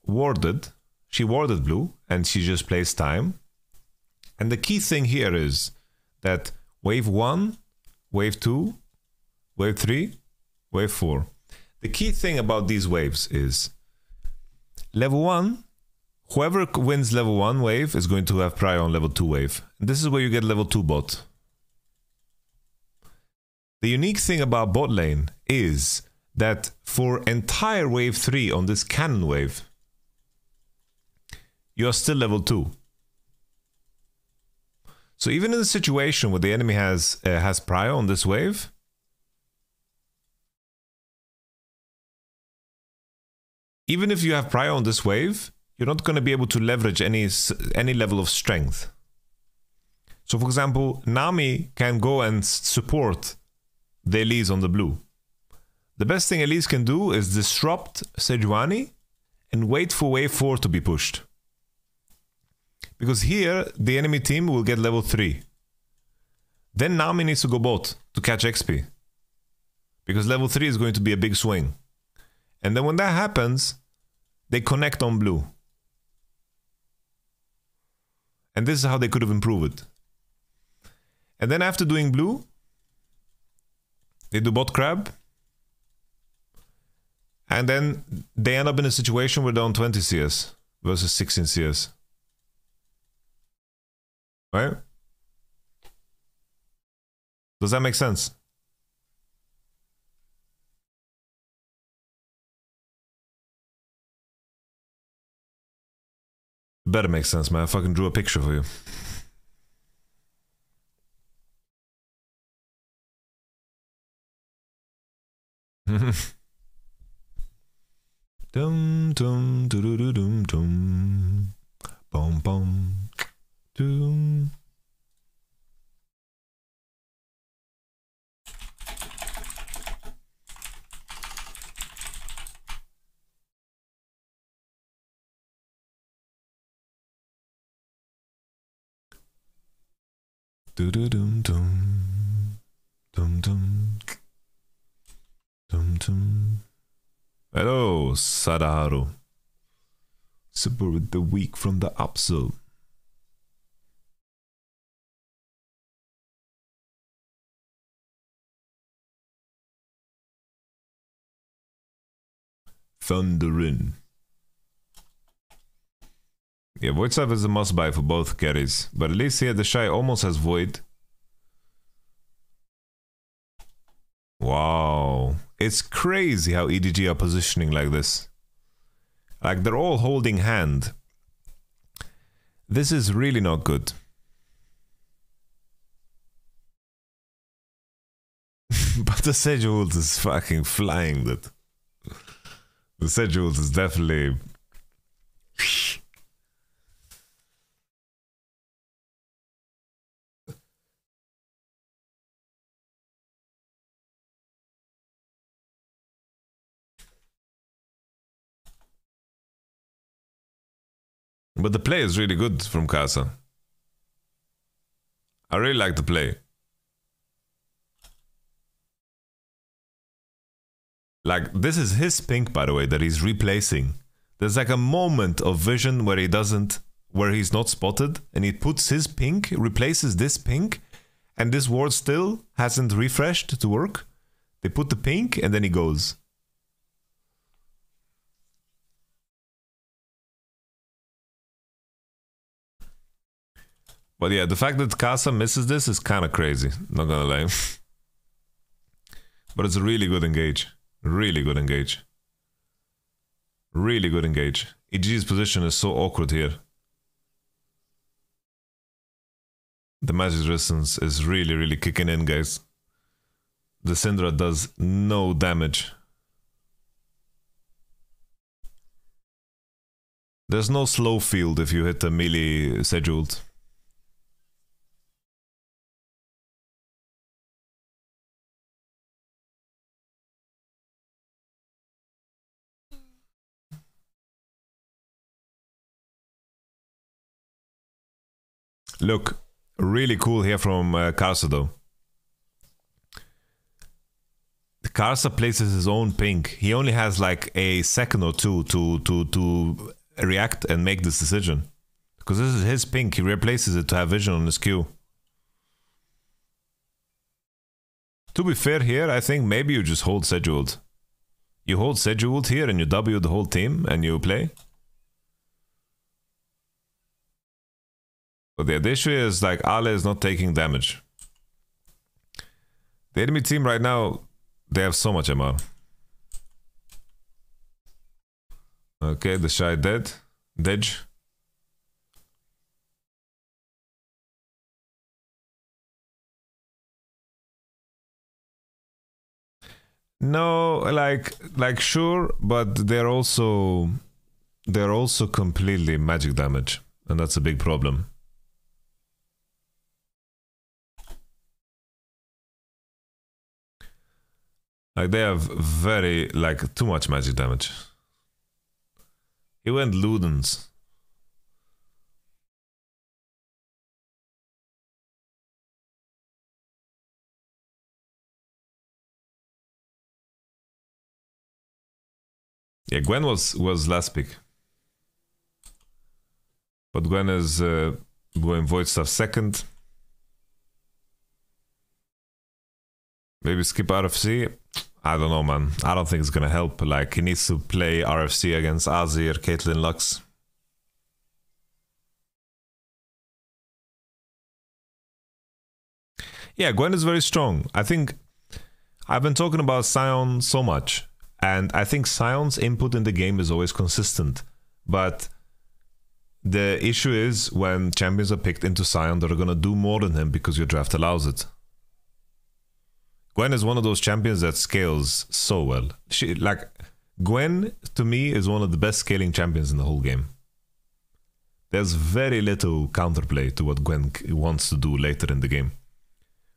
warded, she warded blue, and she just plays time. And the key thing here is that wave 1, wave 2, wave 3, wave 4. The key thing about these waves is level 1, whoever wins level 1 wave is going to have prior on level 2 wave. And this is where you get level 2 bot. The unique thing about bot lane is that for entire wave 3 on this cannon wave, you are still level 2. So even in the situation where the enemy has prior on this wave, even if you have prior on this wave, you're not going to be able to leverage any level of strength. So for example, Nami can go and support the Elise on the blue. The best thing Elise can do is disrupt Sejuani and wait for wave 4 to be pushed. Because here, the enemy team will get level 3. Then Nami needs to go bot to catch XP. Because level 3 is going to be a big swing. And then when that happens, they connect on blue. And this is how they could have improved it. And then after doing blue, they do bot crab. And then they end up in a situation where they're on 20 CS versus 16 CS. Right? Does that make sense? Better make sense, man. I fucking drew a picture for you. Dum dum dum dum dum dum, bum bum, dum. Do do dum dum, dum dum, dum dum. Hello, Sadaharu. Super with the week from the upsell. Thunderin. Yeah, Void Staff is a must buy for both carries, but at least here the Shy almost has Void. Wow. It's crazy how EDG are positioning like this. Like they're all holding hand. This is really not good. But the Sejules is fucking flying that. The Sejules is definitely... But the play is really good from Casa. I really like the play. Like, this is his pink, by the way, that he's replacing. There's like a moment of vision where he doesn't, where he's not spotted, and he puts his pink, replaces this pink, and this ward still hasn't refreshed to work. They put the pink, and then he goes. But yeah, the fact that Casa misses this is kind of crazy. Not gonna lie. But it's a really good engage. Really good engage. Really good engage. EDG's position is so awkward here. The magic resistance is really, really kicking in, guys. The Syndra does no damage. There's no slow field if you hit a melee Sedge ult. Look, really cool here from Karsa though. Karsa places his own ping. He only has like a second or two to react and make this decision. Because this is his ping, he replaces it to have vision on his Q. To be fair here, I think maybe you just hold Sedgewood. You hold Sedgewood here and you W the whole team and you play. But the issue is like Ale is not taking damage. The enemy team right now, they have so much MR. Okay, the Shy dead. Dej. No, like sure, but they're also completely magic damage, and that's a big problem. Like they have very too much magic damage. He went Ludens. Yeah, Gwen was last pick. But Gwen is going Void Staff second. Maybe skip RFC. I don't know, man. I don't think it's gonna help. Like, he needs to play RFC against Azir, Caitlyn, Lux. Yeah, Gwen is very strong. I think I've been talking about Sion so much, and I think Sion's input in the game is always consistent. But the issue is when champions are picked into Sion, they're gonna do more than him because your draft allows it. Gwen is one of those champions that scales so well. Gwen, to me, is one of the best scaling champions in the whole game. There's very little counterplay to what Gwen wants to do later in the game.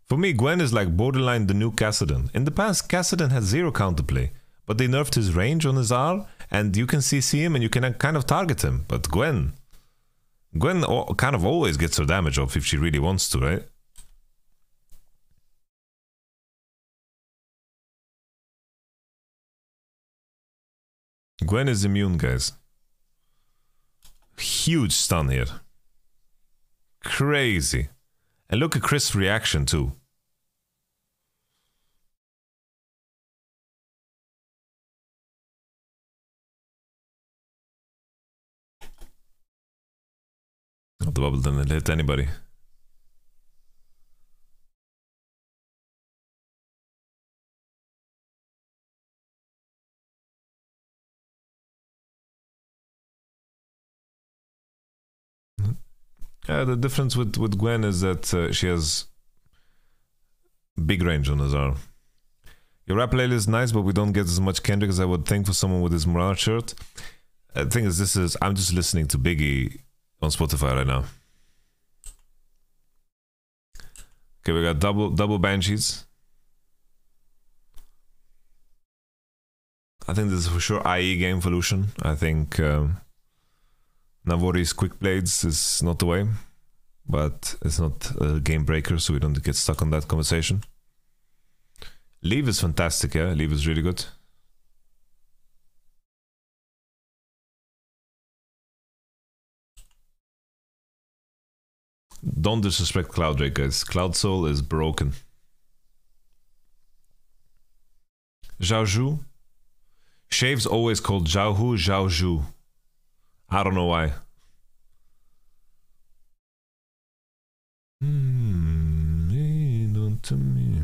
For me, Gwen is like borderline the new Kassadin. In the past, Kassadin had zero counterplay, but they nerfed his range on his R, and you can CC him and you can kind of target him. But Gwen kind of always gets her damage off if she really wants to, right? Gwen is immune, guys. Huge stun here. Crazy. And look at Chris' reaction too. The bubble didn't hit anybody. The difference with Gwen is that she has big range on his arm. Your rap playlist is nice, but we don't get as much Kendrick as I would think for someone with his Morale shirt. The thing is, I'm just listening to Biggie on Spotify right now. Okay, we got double Banshees. I think this is for sure IE game for Lucian. I think Navori's Quick Blades is not the way, but it's not a game breaker, so we don't get stuck on that conversation. Leave is fantastic, yeah. Leave is really good. Don't disrespect Cloud Drake, guys. Cloud Soul is broken. Zhao Zhu. Shave's always called Zhao Hu, Zhao Zhu. I don't know why. to me.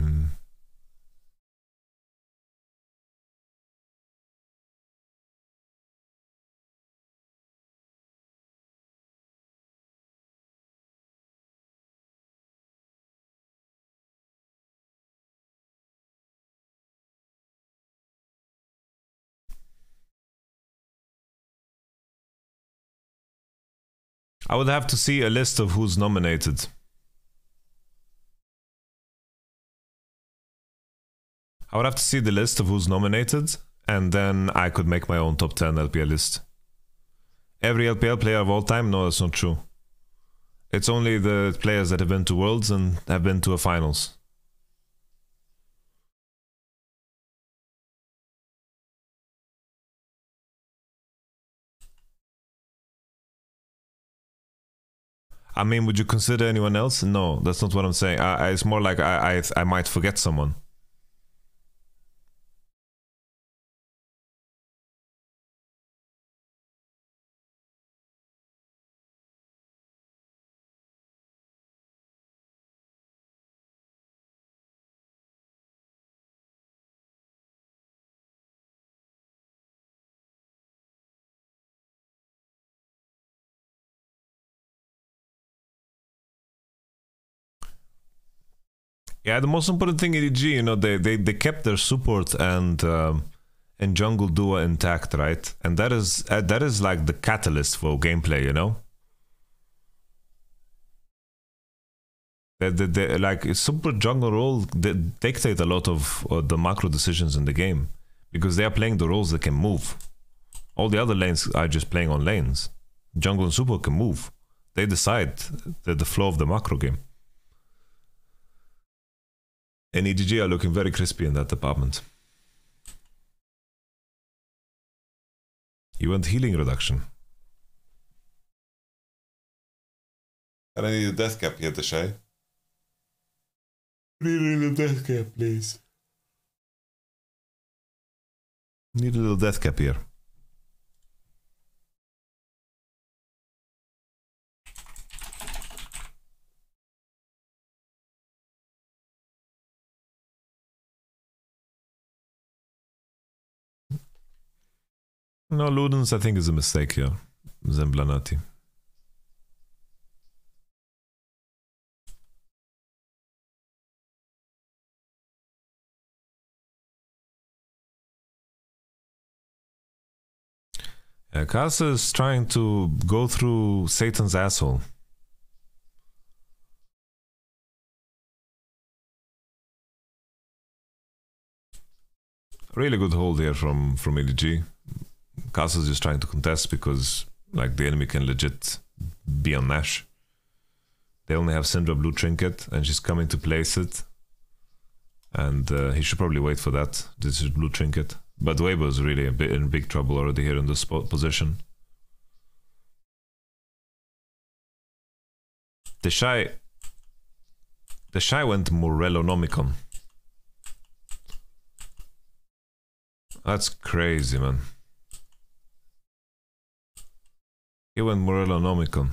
I would have to see a list of who's nominated. I would have to see the list of who's nominated, and then I could make my own top 10 LPL list. Every LPL player of all time? No, that's not true. It's only the players that have been to Worlds and have been to a finals. I mean, would you consider anyone else? No, that's not what I'm saying. It's more like I might forget someone. Yeah, the most important thing EDG, you know, they kept their support and jungle duo intact, right? And that is like the catalyst for gameplay, you know. They like super jungle role they dictate a lot of the macro decisions in the game because they are playing the roles that can move. All the other lanes are just playing on lanes. Jungle and support can move. They decide the flow of the macro game. And EDG are looking very crispy in that department. You want healing reduction? And I need a death cap here to show. Need a death cap, please. Need a little death cap here. No, Ludens, I think, is a mistake here. Zemblanati. Yeah, Kasa is trying to go through Satan's asshole. Really good hold here from EDG. Castle's just trying to contest because like the enemy can legit be on Nash. They only have Syndra blue trinket and she's coming to place it. And he should probably wait for that. This is blue trinket. But Weibo's really in big trouble already here in this spot position. The Shy went Morellonomicon. That's crazy, man. He went Morellonomicon.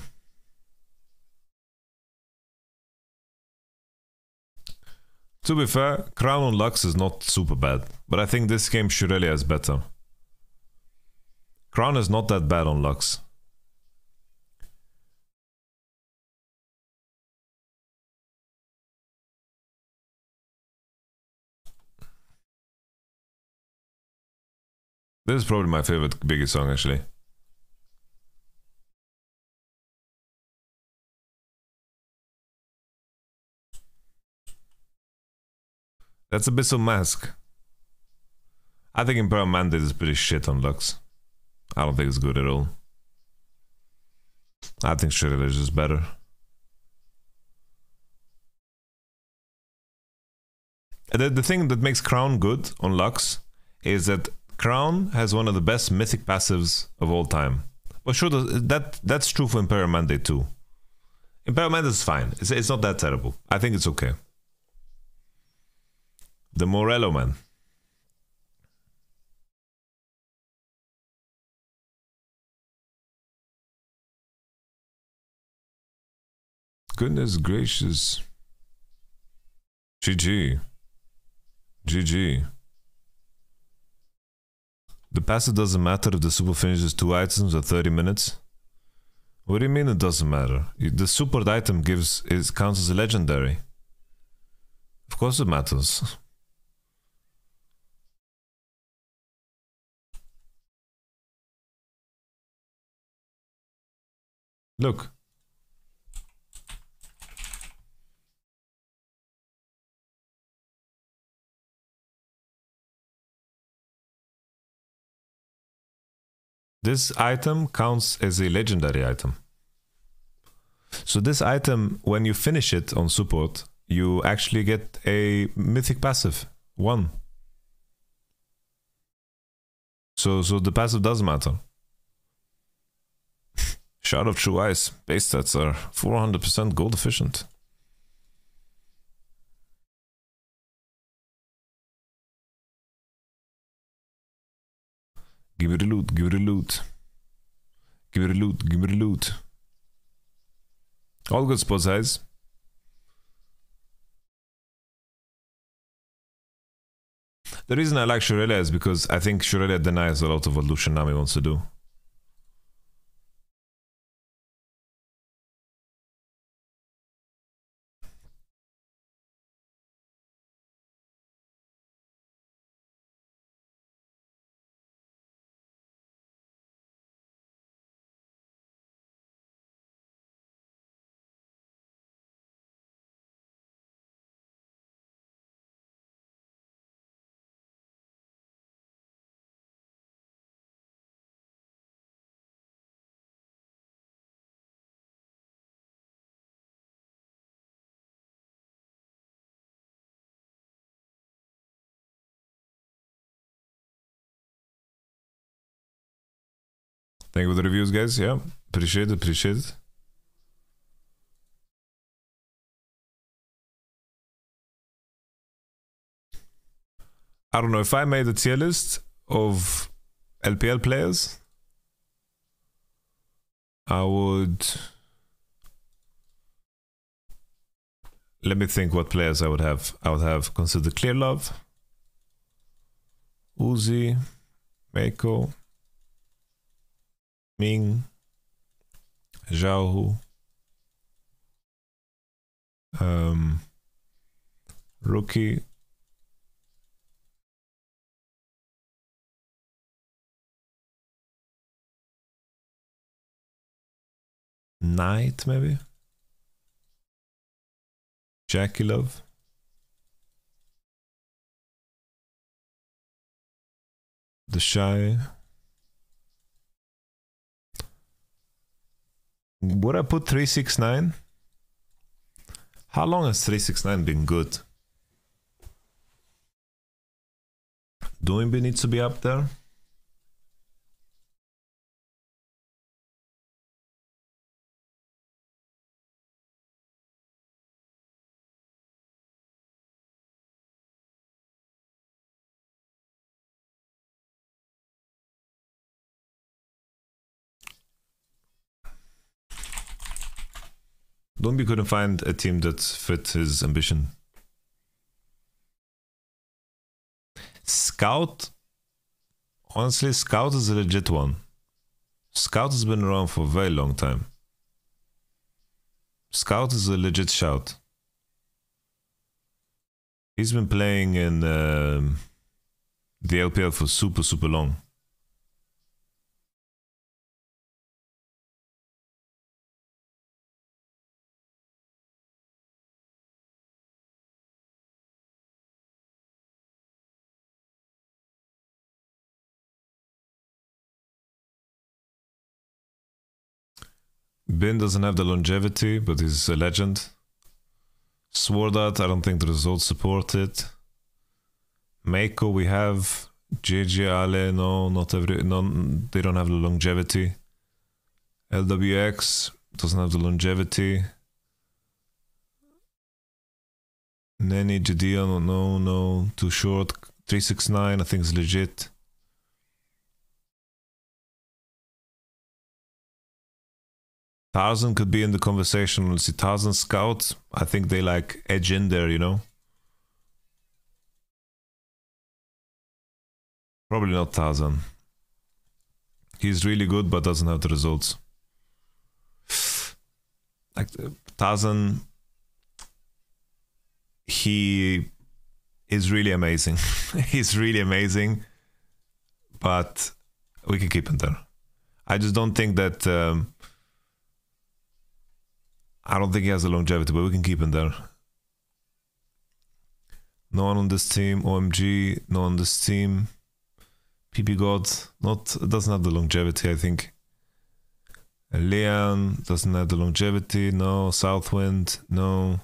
To be fair, Crown on Lux is not super bad, but I think this game Shurelia is better. Crown is not that bad on Lux. This is probably my favorite Biggie song, actually. That's Abyssal Mask. I think Imperial Mandate is pretty shit on Lux. I don't think it's good at all. I think Shredder is just better. The thing that makes Crown good on Lux is that Crown has one of the best mythic passives of all time. But sure, that's true for Imperial Mandate too. Imperial Mandate is fine. It's not that terrible. I think it's okay. The Morello man. Goodness gracious. GG. GG. The passive doesn't matter if the super finishes 2 items at 30 minutes. What do you mean it doesn't matter? The super item counts as a legendary. Of course it matters. Look. This item counts as a legendary item. So this item, when you finish it on support, you actually get a mythic passive. 1. So the passive does matter. Shard of True Ice. Base stats are 400% gold efficient. Give me the loot, give me the loot. Give me the loot, give me the loot. All good spot size. The reason I like Shurelia is because I think Shurelia denies a lot of what Lucian Nami wants to do. Thank you for the reviews, guys. Yeah, appreciate it, appreciate it. I don't know, if I made a tier list of LPL players, I would... Let me think what players I would have. I would have considered Clear Love, Uzi, Meiko, Ming, Zhao, Rookie, Knight, maybe, Jackie Love, The Shy. Would I put 369? How long has 369 been good? Doinby needs to be up there. Doinby couldn't find a team that fit his ambition. Scout, honestly, Scout is a legit one. Scout has been around for a very long time. Scout is a legit shout. He's been playing in the LPL for super long. Bin doesn't have the longevity, but he's a legend. Sword Art, I don't think the results support it. Meiko, we have. JJ Ale, no, they don't have the longevity. LWX doesn't have the longevity. Nenny, Gideon, no, too short. 369, I think is legit. Tarzan could be in the conversation. We'll see Tarzan Scouts. I think they like edge in there, you know. Probably not Tarzan. He's really good, but doesn't have the results. Like Tarzan, he is really amazing. He's really amazing, but we can keep him there. I just don't think that. I don't think he has the longevity, but we can keep him there. No one on this team. OMG, no one on this team. PP God, doesn't have the longevity, I think. Leon doesn't have the longevity. No. Southwind, no.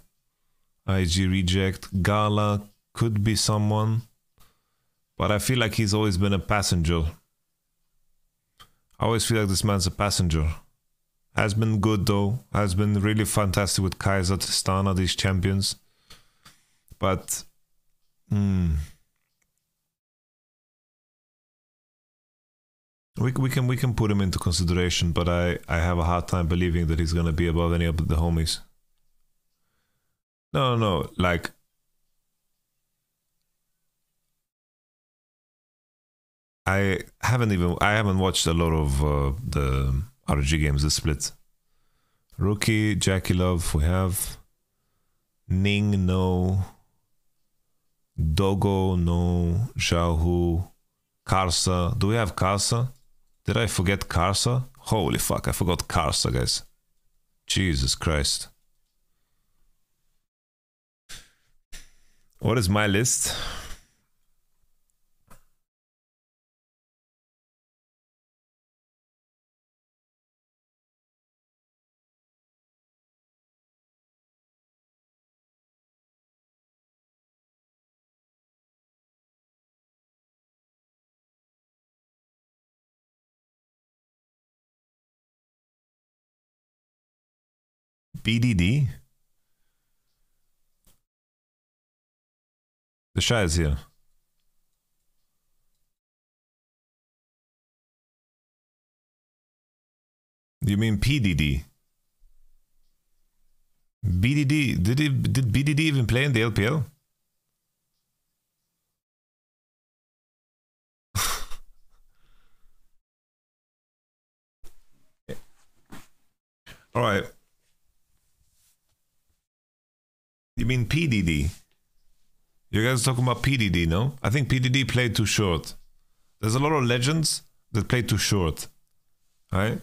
IG reject. Gala could be someone, but I feel like he's always been a passenger. I always feel like this man's a passenger. Has been good though. Has been really fantastic with Kaiser, Tristana, these champions. But we can put him into consideration, but I have a hard time believing that he's gonna be above any of the homies. No, like I haven't watched a lot of the RG games, the split. Rookie, Jackie Love, we have Ning, no. Dogo, no. Xiaohu, Karsa. Do we have Karsa? Did I forget Karsa? Holy fuck, I forgot Karsa, guys. Jesus Christ. What is my list? BDD? The Shy is here. You mean PDD? BDD, did BDD even play in the LPL? All right. You mean PDD? You guys talking about PDD, no? I think PDD played too short. There's a lot of legends that play too short. Right?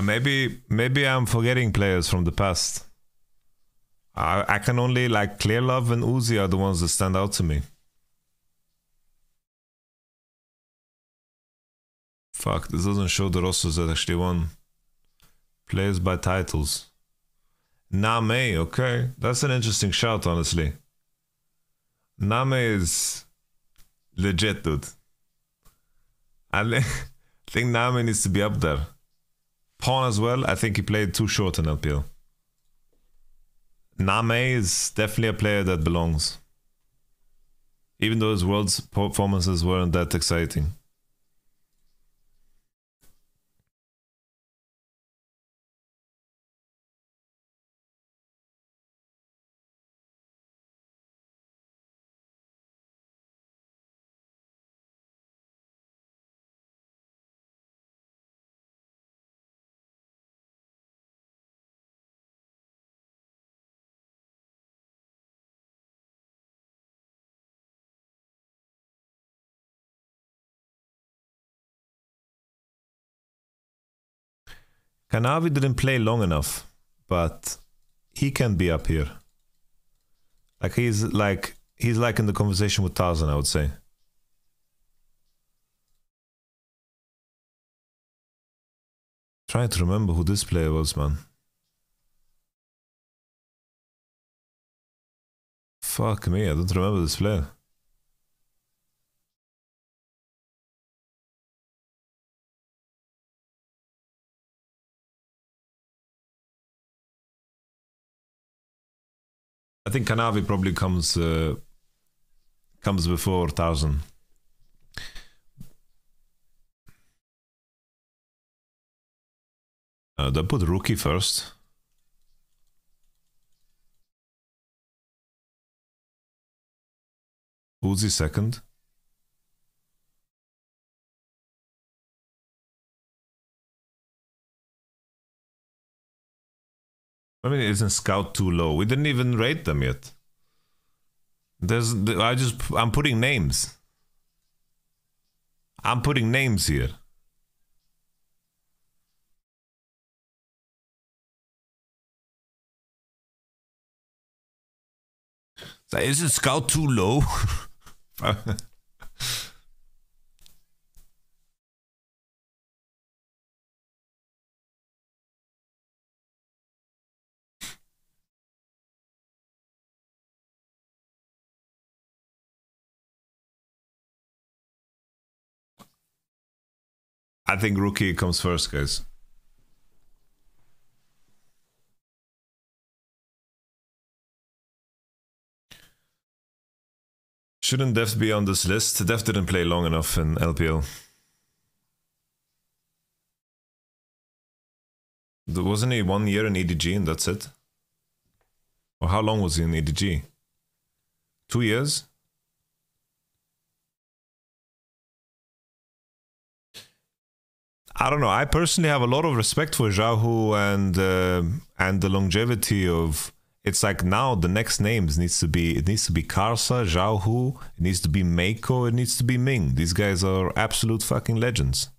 Maybe I'm forgetting players from the past. I can only like Clear Love and Uzi are the ones that stand out to me. Fuck, this doesn't show the rosters that actually won. Players by titles. Name, okay. That's an interesting shout, honestly. Name is legit, dude. I think Name needs to be up there. Pawn as well, I think he played too short in LPL. Name is definitely a player that belongs. Even though his world's performances weren't that exciting. Kanavi didn't play long enough, but he can be up here. He's like in the conversation with Tarzan, I would say. Trying to remember who this player was, man. Fuck me, I don't remember this player. I think Kanavi probably comes comes before 1000. They put rookie first. Uzi second. I mean, isn't Scout too low? We didn't even rate them yet. I'm putting names. I'm putting names here. So isn't Scout too low? I think rookie comes first, guys. Shouldn't Def be on this list? Def didn't play long enough in LPL. Wasn't he 1 year in EDG and that's it? Or how long was he in EDG? 2 years? I don't know. I personally have a lot of respect for Xiaohu and the longevity of. It's like now the next names needs to be Karsa, Xiaohu, it needs to be Meiko, it needs to be Ming. These guys are absolute fucking legends.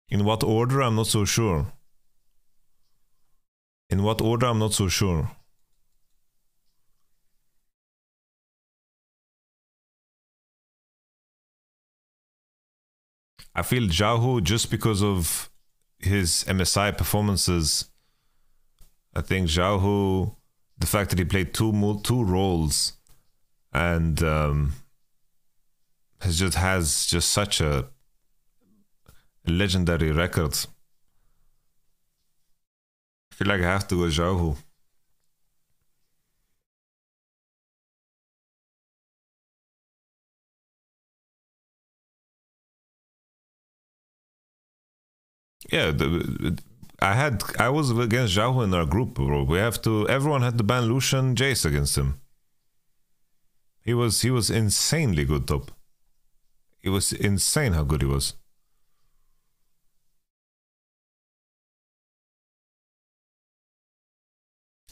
In what order? I'm not so sure. In what order? I'm not so sure. I feel Xiaohu, just because of his MSI performances, I think Xiaohu, the fact that he played two roles and has just such a legendary record. I feel like I have to go Xiaohu. Yeah, I was against Xiaohu in our group, bro. Everyone had to ban Lucian Jace against him. He was insanely good top. It was insane how good he was.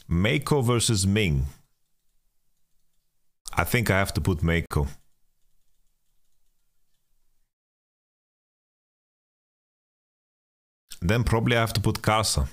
Meiko versus Ming. I think I have to put Meiko. Then probably I have to put Karsa.